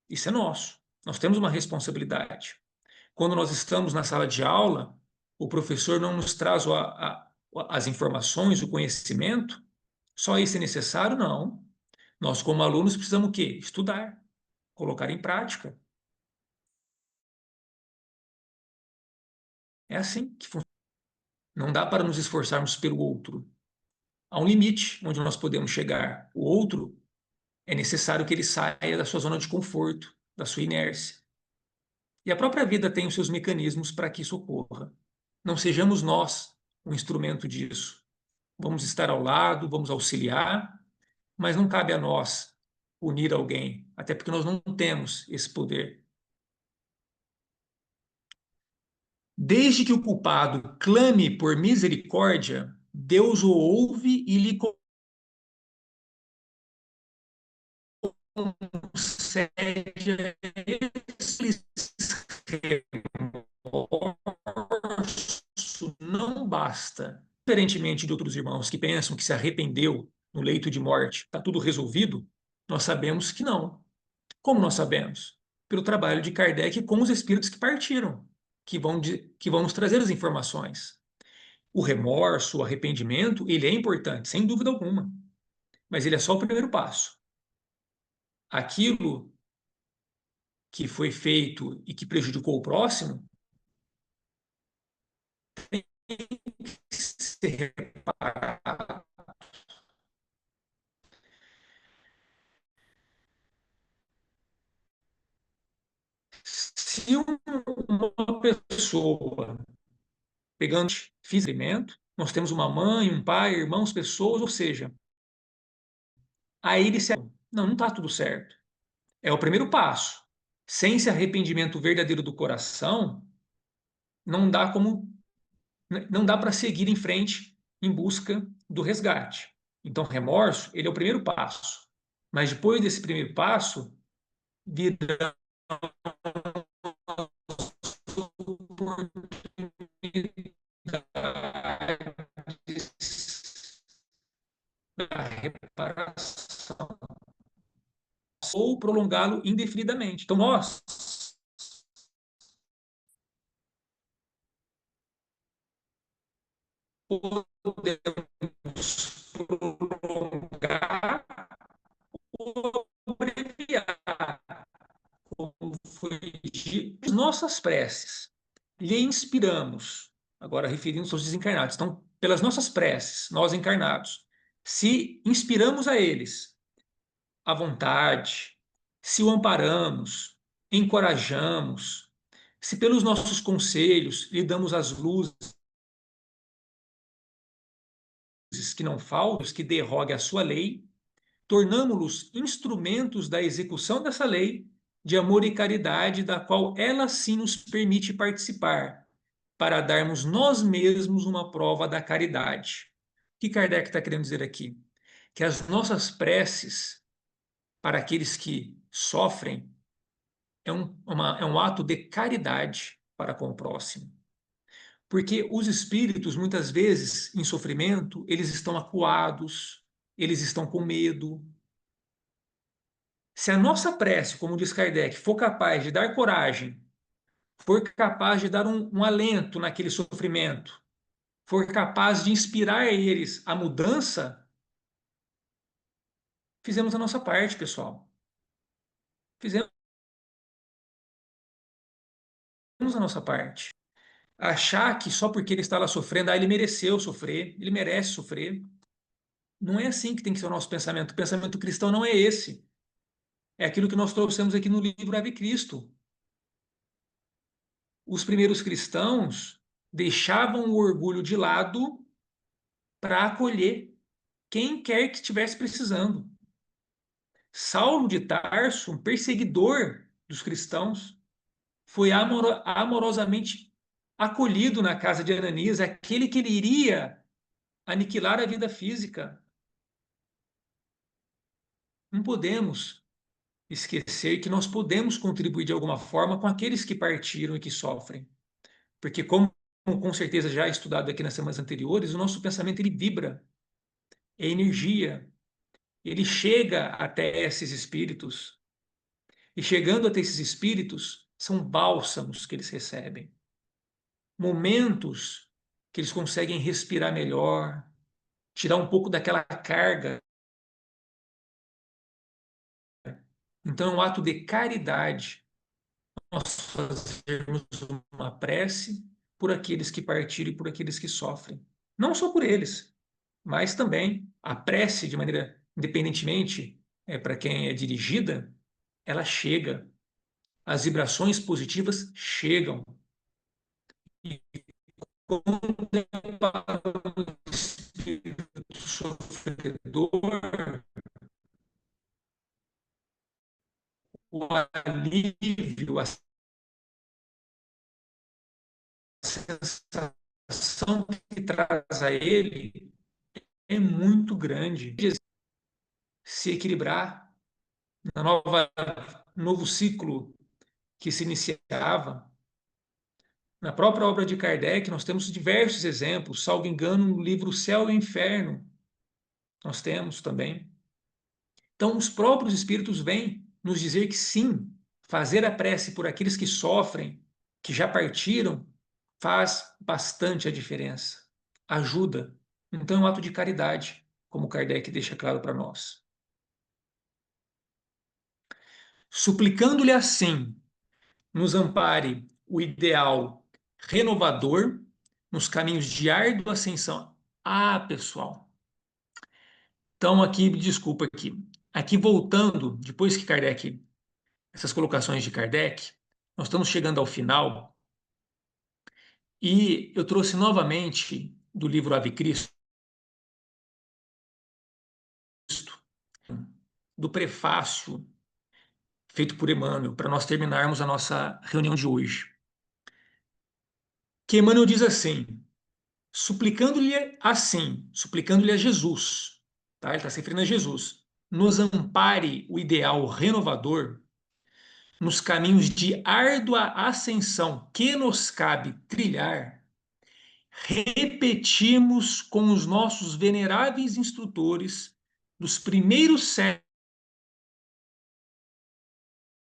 Isso é nosso. Nós temos uma responsabilidade. Quando nós estamos na sala de aula, o professor não nos traz as informações, o conhecimento, só isso é necessário? Não. Nós, como alunos, precisamos o quê? Estudar, colocar em prática. É assim que funciona. Não dá para nos esforçarmos pelo outro. Há um limite onde nós podemos chegar. O outro é necessário que ele saia da sua zona de conforto, da sua inércia. E a própria vida tem os seus mecanismos para que isso ocorra. Não sejamos nós um instrumento disso. Vamos estar ao lado, vamos auxiliar, mas não cabe a nós punir alguém, até porque nós não temos esse poder. Desde que o culpado clame por misericórdia, Deus o ouve e lhe concede esse remorso. Não basta. Diferentemente de outros irmãos que pensam que se arrependeu no leito de morte, está tudo resolvido, nós sabemos que não. Como nós sabemos? Pelo trabalho de Kardec com os espíritos que partiram, que vão nos trazer as informações. O remorso, o arrependimento, ele é importante, sem dúvida alguma, mas ele é só o primeiro passo. Aquilo que foi feito e que prejudicou o próximo tem que ser reparado. Se uma pessoa pegando fisicamente, nós temos uma mãe, um pai, irmãos, pessoas, ou seja, aí ele se... Não está tudo certo. É o primeiro passo. Sem esse arrependimento verdadeiro do coração, não dá como, não dá para seguir em frente em busca do resgate. Então, remorso, ele é o primeiro passo. Mas depois desse primeiro passo, virá a reparação ou prolongá-lo indefinidamente. Então, nós podemos prolongar ou abreviar, como foi de nossas preces. Lhe inspiramos, agora referindo-nos aos desencarnados. Então, pelas nossas preces, nós encarnados, se inspiramos a eles à vontade, se o amparamos, encorajamos, se pelos nossos conselhos lhe damos as luzes que não faltam, que derrogue a sua lei, tornamo-los instrumentos da execução dessa lei de amor e caridade, da qual ela sim nos permite participar, para darmos nós mesmos uma prova da caridade. O que Kardec está querendo dizer aqui? Que as nossas preces para aqueles que sofrem é um ato de caridade para com o próximo. Porque os espíritos, muitas vezes, em sofrimento, eles estão acuados, eles estão com medo. Se a nossa prece, como diz Kardec, for capaz de dar coragem, for capaz de dar um alento naquele sofrimento, for capaz de inspirar eles a mudança, fizemos a nossa parte, pessoal. Fizemos a nossa parte. Achar que só porque ele está lá sofrendo, ele mereceu sofrer, ele merece sofrer. Não é assim que tem que ser o nosso pensamento. O pensamento cristão não é esse. É aquilo que nós trouxemos aqui no livro Ave Cristo. Os primeiros cristãos deixavam o orgulho de lado para acolher quem quer que estivesse precisando. Saulo de Tarso, um perseguidor dos cristãos, foi amorosamente acolhido na casa de Ananias, aquele que ele iria aniquilar a vida física. Não podemos esquecer que nós podemos contribuir de alguma forma com aqueles que partiram e que sofrem. Porque, como com certeza já estudado aqui nas semanas anteriores, o nosso pensamento ele vibra, é energia, ele chega até esses espíritos. E chegando até esses espíritos, são bálsamos que eles recebem. Momentos que eles conseguem respirar melhor, tirar um pouco daquela carga. Então, é um ato de caridade nós fazermos uma prece por aqueles que partiram e por aqueles que sofrem. Não só por eles, mas também a prece, de maneira independentemente para quem é dirigida, ela chega. As vibrações positivas chegam. E quando é para o espírito sofredor, o alívio, a sensação que traz a ele é muito grande. Se equilibrar na novo ciclo que se iniciava. Na própria obra de Kardec, nós temos diversos exemplos, salvo engano, no livro Céu e Inferno, nós temos também. Então, os próprios espíritos vêm nos dizer que sim, fazer a prece por aqueles que sofrem, que já partiram, faz bastante a diferença, ajuda. Então, é um ato de caridade, como Kardec deixa claro para nós. Suplicando-lhe assim, nos ampare o ideal renovador nos caminhos de árdua ascensão. Ah, pessoal. Então, aqui, desculpa aqui. Aqui voltando, depois que Kardec, essas colocações de Kardec, nós estamos chegando ao final e eu trouxe novamente do livro Ave Cristo, do prefácio feito por Emmanuel, para nós terminarmos a nossa reunião de hoje. Que Emmanuel diz assim: suplicando-lhe a Jesus, tá? Ele está se referindo a Jesus, nos ampare o ideal renovador nos caminhos de árdua ascensão que nos cabe trilhar, repetimos com os nossos veneráveis instrutores dos primeiros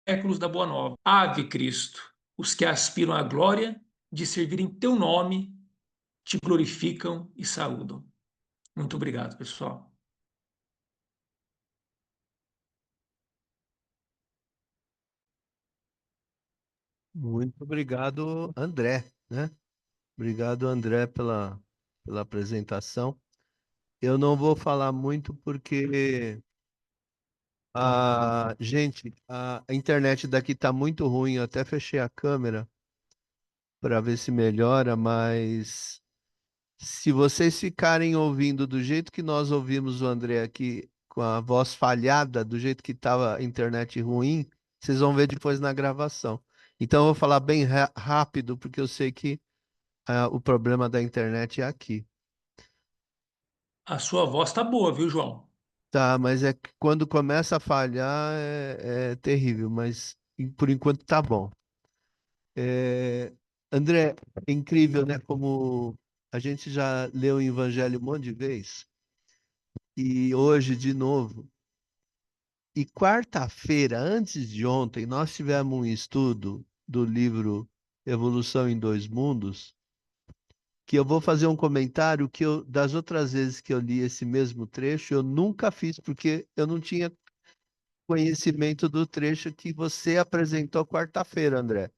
séculos da Boa Nova. Ave Cristo, os que aspiram à glória de servir em teu nome, te glorificam e saúdam. Muito obrigado, pessoal. Muito obrigado, André, né? Obrigado, André, pela apresentação. Eu não vou falar muito porque gente, a internet daqui está muito ruim. Eu até fechei a câmera para ver se melhora, mas se vocês ficarem ouvindo do jeito que nós ouvimos o André aqui, com a voz falhada, do jeito que estava a internet ruim, vocês vão ver depois na gravação. Então eu vou falar bem rápido, porque eu sei que o problema da internet é aqui. A sua voz está boa, viu, João? Tá, mas é que quando começa a falhar é terrível, mas por enquanto tá bom. É, André, é incrível, né? Como a gente já leu o Evangelho um monte de vezes, e hoje de novo. E quarta-feira, antes de ontem, nós tivemos um estudo do livro Evolução em Dois Mundos, que eu vou fazer um comentário que das outras vezes que eu li esse mesmo trecho, eu nunca fiz, porque eu não tinha conhecimento do trecho que você apresentou quarta-feira, André.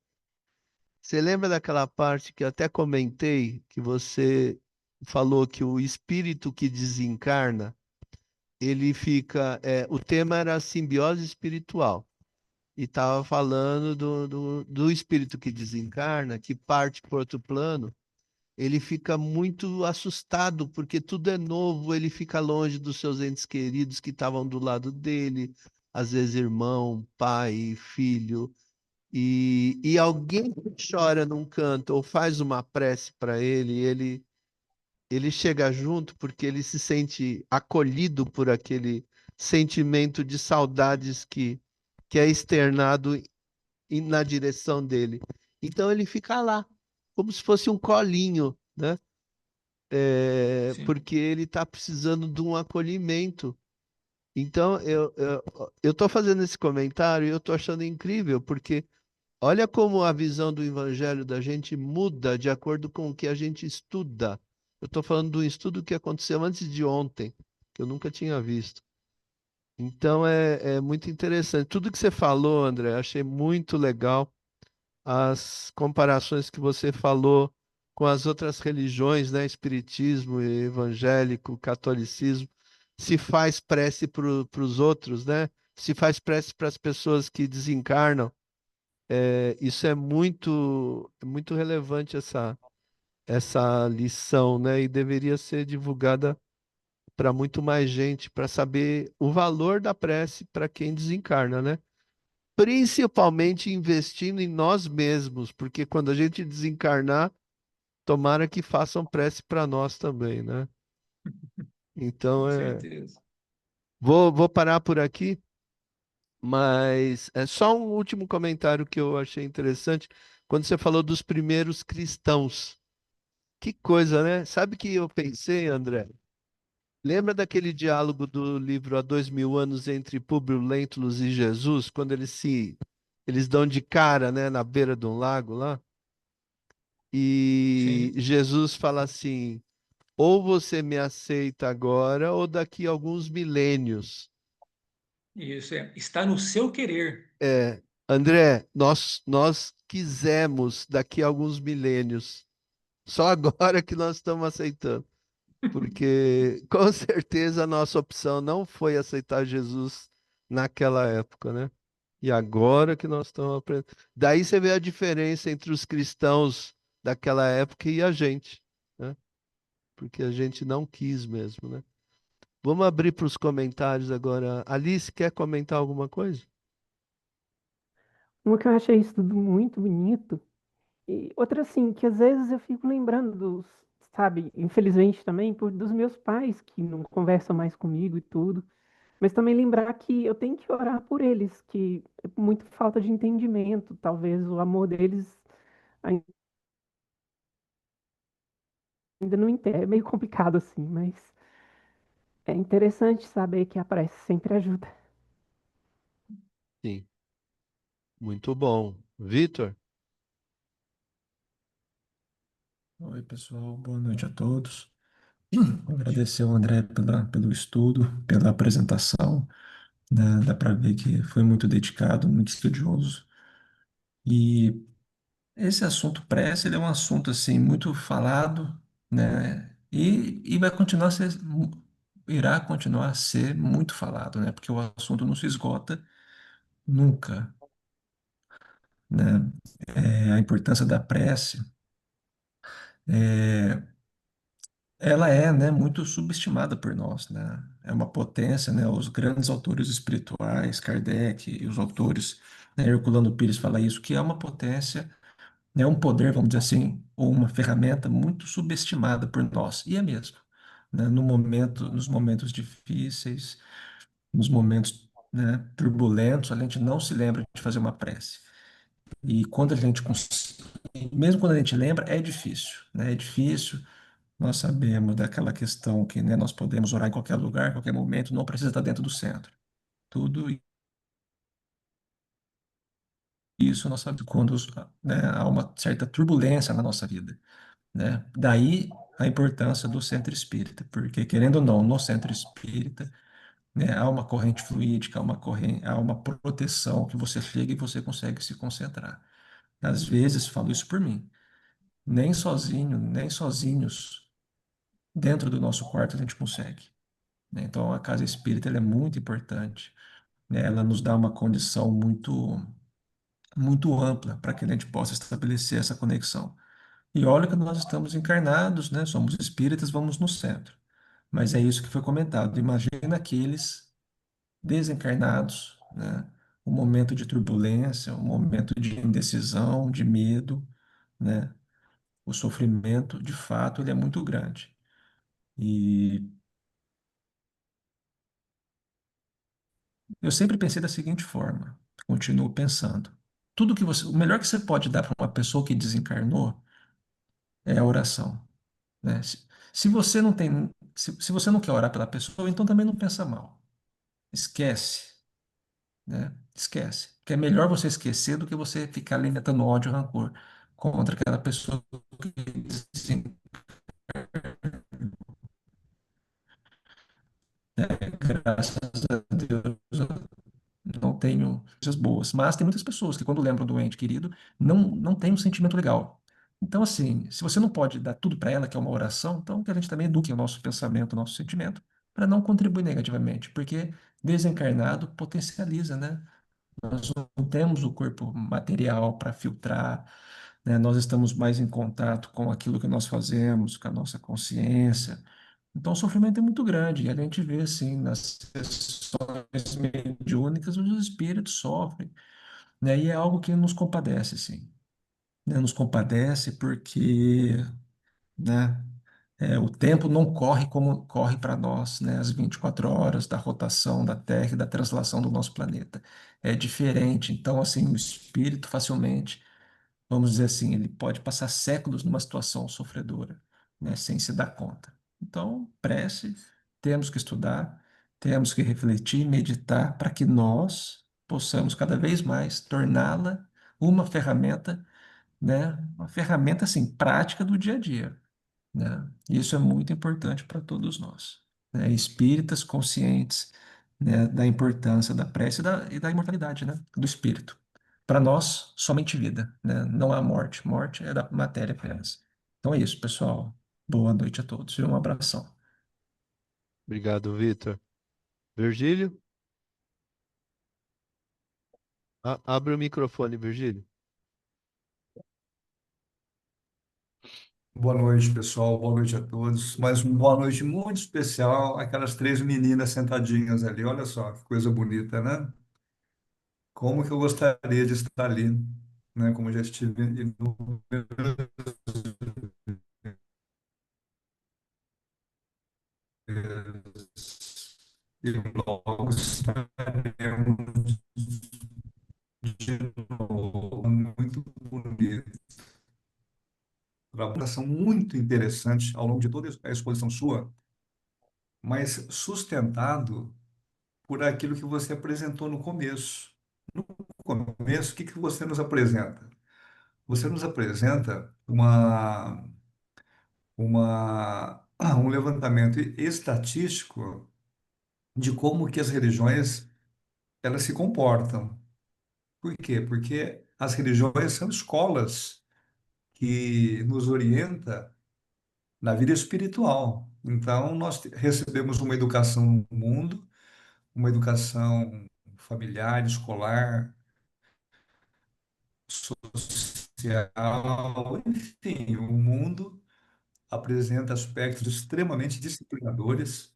Você lembra daquela parte que eu até comentei, que você falou que o espírito que desencarna, ele fica. O tema era a simbiose espiritual. E estava falando do espírito que desencarna, que parte para outro plano. Ele fica muito assustado, porque tudo é novo, ele fica longe dos seus entes queridos que estavam do lado dele, às vezes irmão, pai, filho, e alguém chora num canto ou faz uma prece para ele, ele chega junto porque ele se sente acolhido por aquele sentimento de saudades que é externado na direção dele. Então ele fica lá, como se fosse um colinho, né? Sim. Porque ele está precisando de um acolhimento. Então eu estou fazendo esse comentário e eu estou achando incrível, porque olha como a visão do evangelho da gente muda de acordo com o que a gente estuda. Eu estou falando de um estudo que aconteceu antes de ontem, que eu nunca tinha visto. Então é muito interessante. Tudo que você falou, André, achei muito legal. As comparações que você falou com as outras religiões, né? Espiritismo, evangélico, catolicismo. Se faz prece para os outros, né? Se faz prece para as pessoas que desencarnam. Isso é muito relevante essa lição, né? E deveria ser divulgada para muito mais gente, para saber o valor da prece para quem desencarna, né? Principalmente investindo em nós mesmos, porque quando a gente desencarnar, tomara que façam prece para nós também, né? Então, Com certeza. vou parar por aqui, mas é só um último comentário que eu achei interessante, quando você falou dos primeiros cristãos. Que coisa, né? Sabe que eu pensei, André? Lembra daquele diálogo do livro Há 2000 anos entre Públio Lentulus e Jesus, quando eles dão de cara, né, na beira de um lago lá? E Sim. Jesus fala assim: ou você me aceita agora, ou daqui a alguns milênios. Isso é. Está no seu querer. É, André, nós quisemos daqui a alguns milênios. Só agora que nós estamos aceitando. Porque com certeza a nossa opção não foi aceitar Jesus naquela época, né? E agora que nós estamos aprendendo. Daí você vê a diferença entre os cristãos daquela época e a gente, né? Porque a gente não quis mesmo, né? Vamos abrir para os comentários agora. Alice, quer comentar alguma coisa? Uma que eu achei isso tudo muito bonito. E outra, assim, que às vezes eu fico lembrando dos, sabe, infelizmente também, dos meus pais que não conversam mais comigo e tudo. Mas também lembrar que eu tenho que orar por eles, que é muito falta de entendimento. Talvez o amor deles ainda não entende. É meio complicado assim, mas é interessante saber que a prece sempre ajuda. Sim, muito bom. Vitor? Oi, pessoal, boa noite a todos. Agradecer ao André pelo estudo, pela apresentação, né? Dá para ver que foi muito dedicado, muito estudioso. E esse assunto prece, ele é um assunto assim muito falado, né? E vai continuar a ser, irá continuar a ser muito falado, né? Porque o assunto não se esgota nunca, né? A importância da prece. é, Ela é, né, muito subestimada por nós, né? É uma potência, né? Os grandes autores espirituais, Kardec e os autores, né, Herculano Pires fala isso, que é uma potência, né, um poder, vamos dizer assim, ou uma ferramenta muito subestimada por nós. E é mesmo, né? No momento, nos momentos difíceis, nos momentos, né, turbulentos, a gente não se lembra de fazer uma prece. E quando a gente, mesmo quando a gente lembra, é difícil, né? É difícil. Nós sabemos daquela questão que, né, nós podemos orar em qualquer lugar, em qualquer momento, não precisa estar dentro do centro. Tudo isso nós sabemos quando, né, há uma certa turbulência na nossa vida, né? Daí a importância do centro espírita, porque querendo ou não, no centro espírita, né, há uma corrente fluídica, há uma proteção que você chega e você consegue se concentrar. Às vezes, falo isso por mim, nem sozinho, nem sozinhos, dentro do nosso quarto a gente consegue, né? Então, a casa espírita ela é muito importante, né? Ela nos dá uma condição muito ampla para que a gente possa estabelecer essa conexão. E olha que nós estamos encarnados, né? Somos espíritas, vamos no centro. Mas é isso que foi comentado. Imagina aqueles desencarnados, né? Um momento de turbulência, um momento de indecisão, de medo, né? O sofrimento, de fato, ele é muito grande. E eu sempre pensei da seguinte forma, continuo pensando. O melhor que você pode dar para uma pessoa que desencarnou é a oração, né? Se você não tem, se você não quer orar pela pessoa, então também não pensa mal. Esquece, né? Esquece. Que é melhor você esquecer do que você ficar alimentando ódio e rancor contra aquela pessoa que desencarnou. Graças a Deus, não tenho coisas boas. Mas tem muitas pessoas que, quando lembram do ente querido, não tem um sentimento legal. Então, assim, se você não pode dar tudo para ela, que é uma oração, então que a gente também eduque o nosso pensamento, o nosso sentimento, para não contribuir negativamente, porque desencarnado potencializa, né? Nós não temos o corpo material para filtrar, né? Nós estamos mais em contato com aquilo que nós fazemos, com a nossa consciência. Então, o sofrimento é muito grande, e a gente vê, assim, nas sessões mediúnicas, os espíritos sofrem, né? E é algo que nos compadece, assim, né? Nos compadece porque, né? O tempo não corre como corre para nós, né? As 24 horas da rotação da Terra e da translação do nosso planeta. É diferente. Então, assim, o espírito facilmente, vamos dizer assim, ele pode passar séculos numa situação sofredora, né? Sem se dar conta. Então, prece, temos que estudar, temos que refletir, meditar, para que nós possamos cada vez mais torná-la uma ferramenta, né? Uma ferramenta, assim, prática do dia a dia, né? Isso é muito importante para todos nós, né? Espíritas conscientes, né, da importância da prece e da imortalidade, né, do espírito. Para nós, somente vida, né? Não há morte. Morte é da matéria apenas. Então é isso, pessoal. Boa noite a todos e um abração. Obrigado, Vitor. Virgílio? Abre o microfone, Virgílio. Boa noite, pessoal. Boa noite a todos. Mais uma boa noite muito especial aquelas três meninas sentadinhas ali. Olha só, que coisa bonita, né? Como que eu gostaria de estar ali, né? Como já estive em inúmeras vezes. E logo estaremos de novo. Muito bonito. Elaboração muito interessante ao longo de toda a exposição sua, mas sustentado por aquilo que você apresentou no começo. No começo, o que que você nos apresenta? Você nos apresenta um levantamento estatístico de como que as religiões elas se comportam. Por quê? Porque as religiões são escolas que nos orientam na vida espiritual. Então, nós recebemos uma educação no mundo, uma educação familiar, escolar, social, enfim, o mundo apresenta aspectos extremamente disciplinadores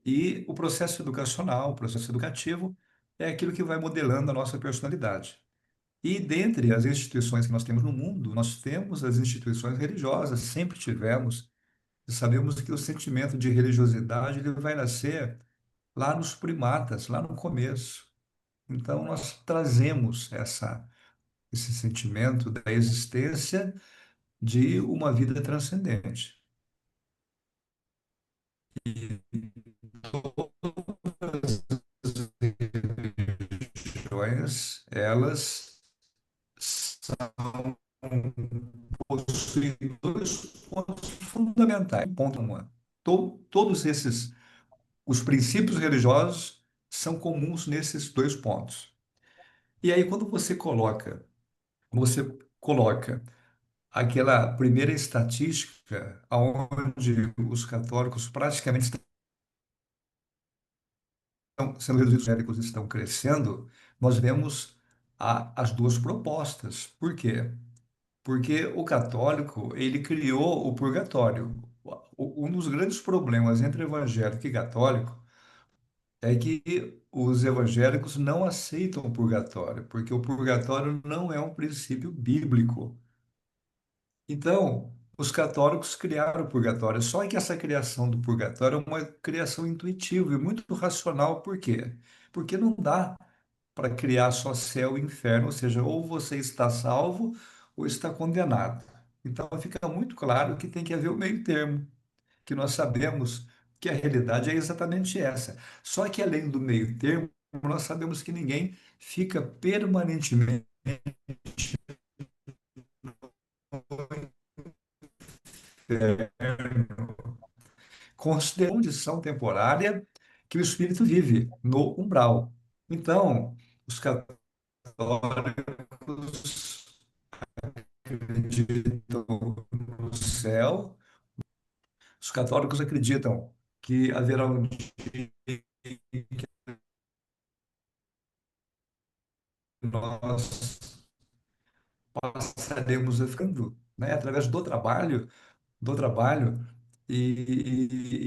e o processo educacional, o processo educativo, é aquilo que vai modelando a nossa personalidade. E dentre as instituições que nós temos no mundo, nós temos as instituições religiosas, sempre tivemos, e sabemos que o sentimento de religiosidade ele vai nascer lá nos primatas, lá no começo. Então, nós trazemos esse sentimento da existência de uma vida transcendente. E todas as religiões, elas são, possuem dois pontos fundamentais. Ponto um, todos os princípios religiosos são comuns nesses dois pontos. E aí, quando você coloca aquela primeira estatística onde os católicos praticamente estão sendo reduzidos, os evangélicos estão crescendo, nós vemos as duas propostas. Por quê? Porque o católico, ele criou o purgatório. Um dos grandes problemas entre evangélico e católico é que os evangélicos não aceitam o purgatório, porque o purgatório não é um princípio bíblico. Então, os católicos criaram o purgatório, só que essa criação do purgatório é uma criação intuitiva e muito racional. Por quê? Porque não dá para criar só céu e inferno, ou seja, ou você está salvo ou está condenado. Então, fica muito claro que tem que haver o meio termo, que nós sabemos que a realidade é exatamente essa. Só que além do meio termo, nós sabemos que ninguém fica permanentemente considerando a condição temporária que o espírito vive no umbral. Então, os católicos acreditam no céu, os católicos acreditam que haverá um dia em que nós passaremos a ficando, né, através do trabalho e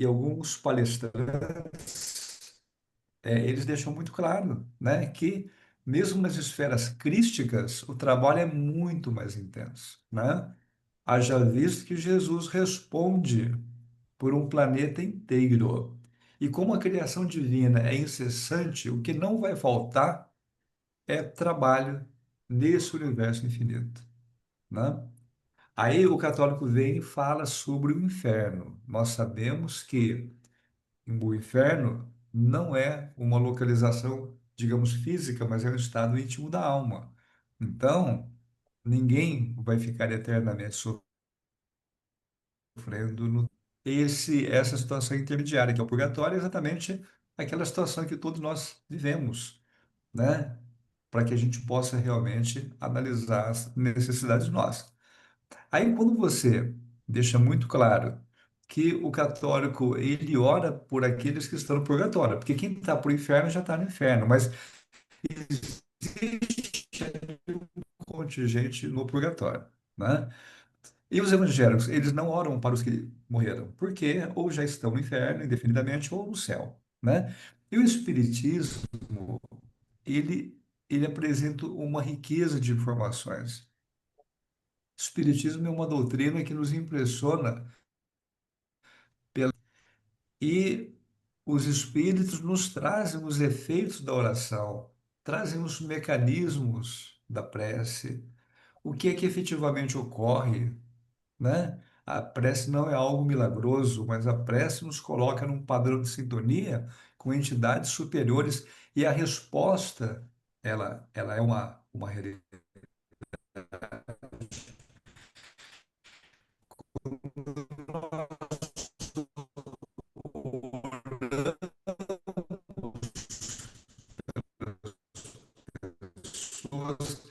alguns palestrantes, eles deixam muito claro, né, que mesmo nas esferas crísticas, o trabalho é muito mais intenso, né? Haja visto que Jesus responde por um planeta inteiro. E como a criação divina é incessante, o que não vai faltar é trabalho nesse universo infinito, né? Aí o católico vem e fala sobre o inferno. Nós sabemos que o inferno não é uma localização, digamos, física, mas é um estado íntimo da alma. Então, ninguém vai ficar eternamente sofrendo essa situação intermediária, que é o purgatório, é exatamente aquela situação que todos nós vivemos, né? Para que a gente possa realmente analisar as necessidades nossas. Aí, quando você deixa muito claro que o católico ele ora por aqueles que estão no purgatório, porque quem está para o inferno já está no inferno, mas existe um contingente no purgatório, né? E os evangélicos, eles não oram para os que morreram, porque ou já estão no inferno indefinidamente ou no céu, né? E o espiritismo, ele ele apresenta uma riqueza de informações. O espiritismo é uma doutrina que nos impressiona e os espíritos nos trazem os efeitos da oração, trazem os mecanismos da prece, o que é que efetivamente ocorre, né? A prece não é algo milagroso, mas a prece nos coloca num padrão de sintonia com entidades superiores e a resposta, ela é uma realidade. Pessoas,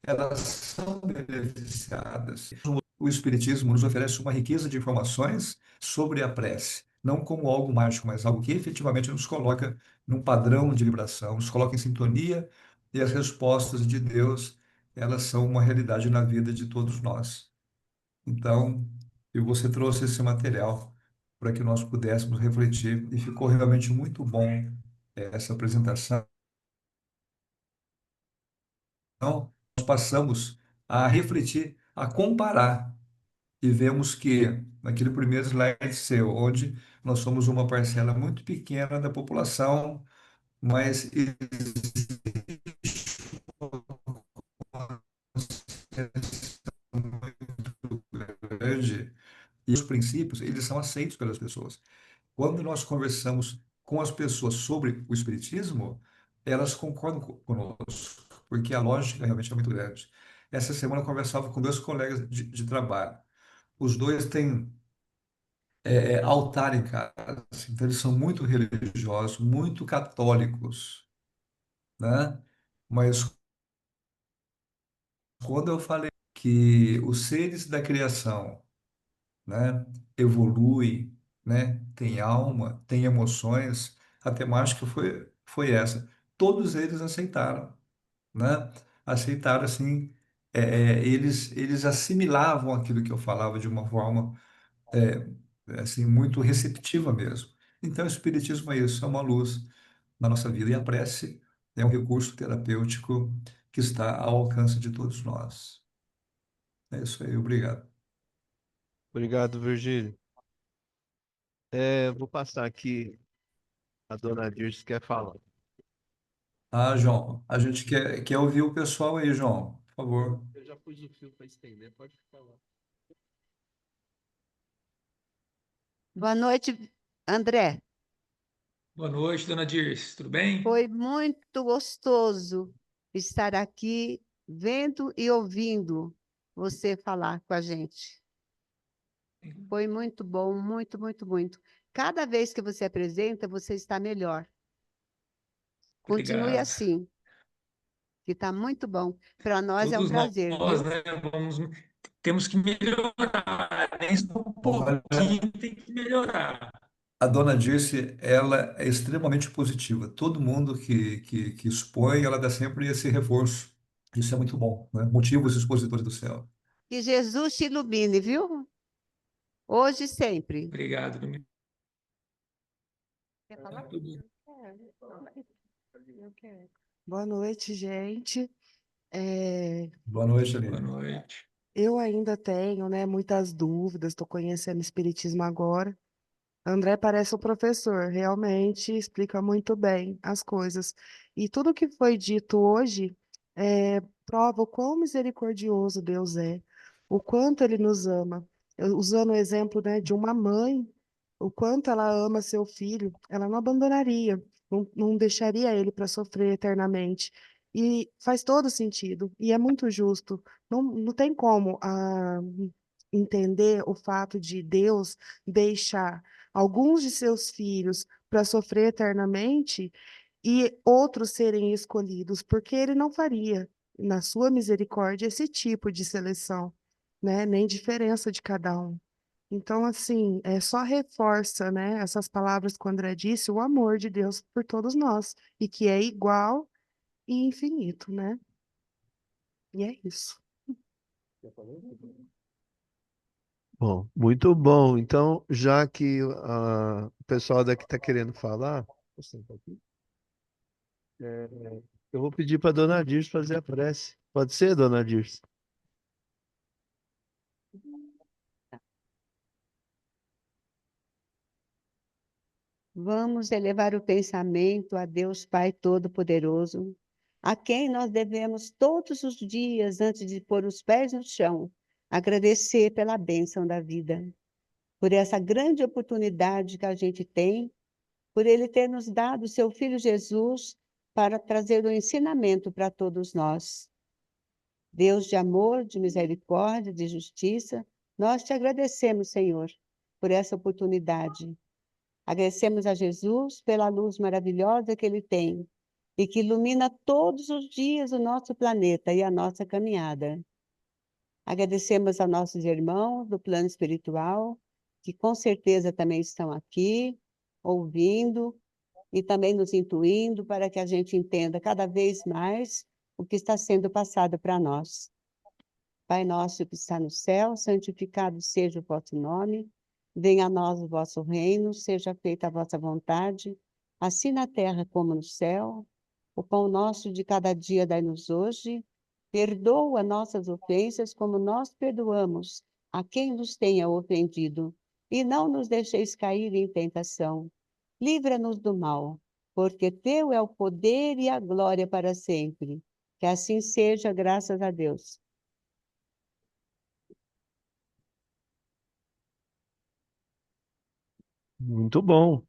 elas são beneficiadas. O Espiritismo nos oferece uma riqueza de informações sobre a prece, não como algo mágico, mas algo que efetivamente nos coloca num padrão de vibração, nos coloca em sintonia e as respostas de Deus, elas são uma realidade na vida de todos nós. Então, e você trouxe esse material para que nós pudéssemos refletir e ficou realmente muito bom essa apresentação. Então, nós passamos a refletir, a comparar e vemos que naquele primeiro slide seu, onde nós somos uma parcela muito pequena da população, mas existe uma muito grande e os princípios, eles são aceitos pelas pessoas. Quando nós conversamos com as pessoas sobre o espiritismo, elas concordam conosco, porque a lógica realmente é muito grande. Essa semana eu conversava com dois colegas de trabalho. Os dois têm altar em casa. Então, eles são muito religiosos, muito católicos, né? Mas quando eu falei que os seres da criação, né, evoluem, né, têm alma, têm emoções, a temática foi essa. Todos eles aceitaram, né? Aceitaram assim, eles assimilavam aquilo que eu falava de uma forma assim muito receptiva mesmo. Então, o Espiritismo é isso, é uma luz na nossa vida. E a prece é um recurso terapêutico que está ao alcance de todos nós. É isso aí, obrigado. Obrigado, Virgílio. Vou passar aqui, a dona Dirce quer falar. Ah, João, a gente quer ouvir o pessoal aí, João, por favor. Eu já pus o fio para estender, pode falar. Boa noite, André. Boa noite, dona Dirce. Tudo bem? Foi muito gostoso estar aqui vendo e ouvindo você falar com a gente. Foi muito bom, muito, muito, muito. Cada vez que você apresenta, você está melhor. Continue Obrigado. assim, que está muito bom. Para nós é um Todos prazer, nós, viu? né, temos que melhorar, nem só um Olha, pouquinho tem que melhorar. a dona Dirce, ela é extremamente positiva. Todo mundo que expõe, ela dá sempre esse reforço. Isso é muito bom, né? Motiva os expositores do céu. Que Jesus te ilumine, viu? Hoje e sempre. Obrigado. Quer falar? Eu quero. Boa noite, gente. É, Boa noite, Boa Aline. noite. eu ainda tenho, né, muitas dúvidas, estou conhecendo o Espiritismo agora. André parece um professor, realmente explica muito bem as coisas. E tudo que foi dito hoje prova o quão misericordioso Deus é, o quanto Ele nos ama. Usando o exemplo, né, de uma mãe, o quanto ela ama seu filho, ela não abandonaria, não deixaria ele para sofrer eternamente. E faz todo sentido, e é muito justo. Não tem como entender o fato de Deus deixar alguns de seus filhos para sofrer eternamente e outros serem escolhidos, porque ele não faria, na sua misericórdia, esse tipo de seleção, né? Nem diferença de cada um. Então, assim, só reforça, né, essas palavras que o André disse, o amor de Deus por todos nós, e que é igual e infinito, né? E é isso. Bom, muito bom. Então, já que o pessoal daqui está querendo falar, vou sentar aqui. É, eu vou pedir para a dona Dirce fazer a prece. Pode ser, dona Dirce? Vamos elevar o pensamento a Deus Pai Todo-Poderoso, a quem nós devemos todos os dias, antes de pôr os pés no chão, agradecer pela bênção da vida, por essa grande oportunidade que a gente tem, por Ele ter nos dado o seu Filho Jesus para trazer o ensinamento para todos nós. Deus de amor, de misericórdia, de justiça, nós te agradecemos, Senhor, por essa oportunidade. Agradecemos a Jesus pela luz maravilhosa que Ele tem e que ilumina todos os dias o nosso planeta e a nossa caminhada. Agradecemos a nossos irmãos do plano espiritual, que com certeza também estão aqui, ouvindo e também nos intuindo para que a gente entenda cada vez mais o que está sendo passado para nós. Pai nosso que está no céu, santificado seja o vosso nome. Venha a nós o vosso reino, seja feita a vossa vontade, assim na terra como no céu. O pão nosso de cada dia dai-nos hoje. Perdoa nossas ofensas, como nós perdoamos a quem nos tenha ofendido. E não nos deixeis cair em tentação. Livra-nos do mal, porque teu é o poder e a glória para sempre. Que assim seja, graças a Deus. Muito bom.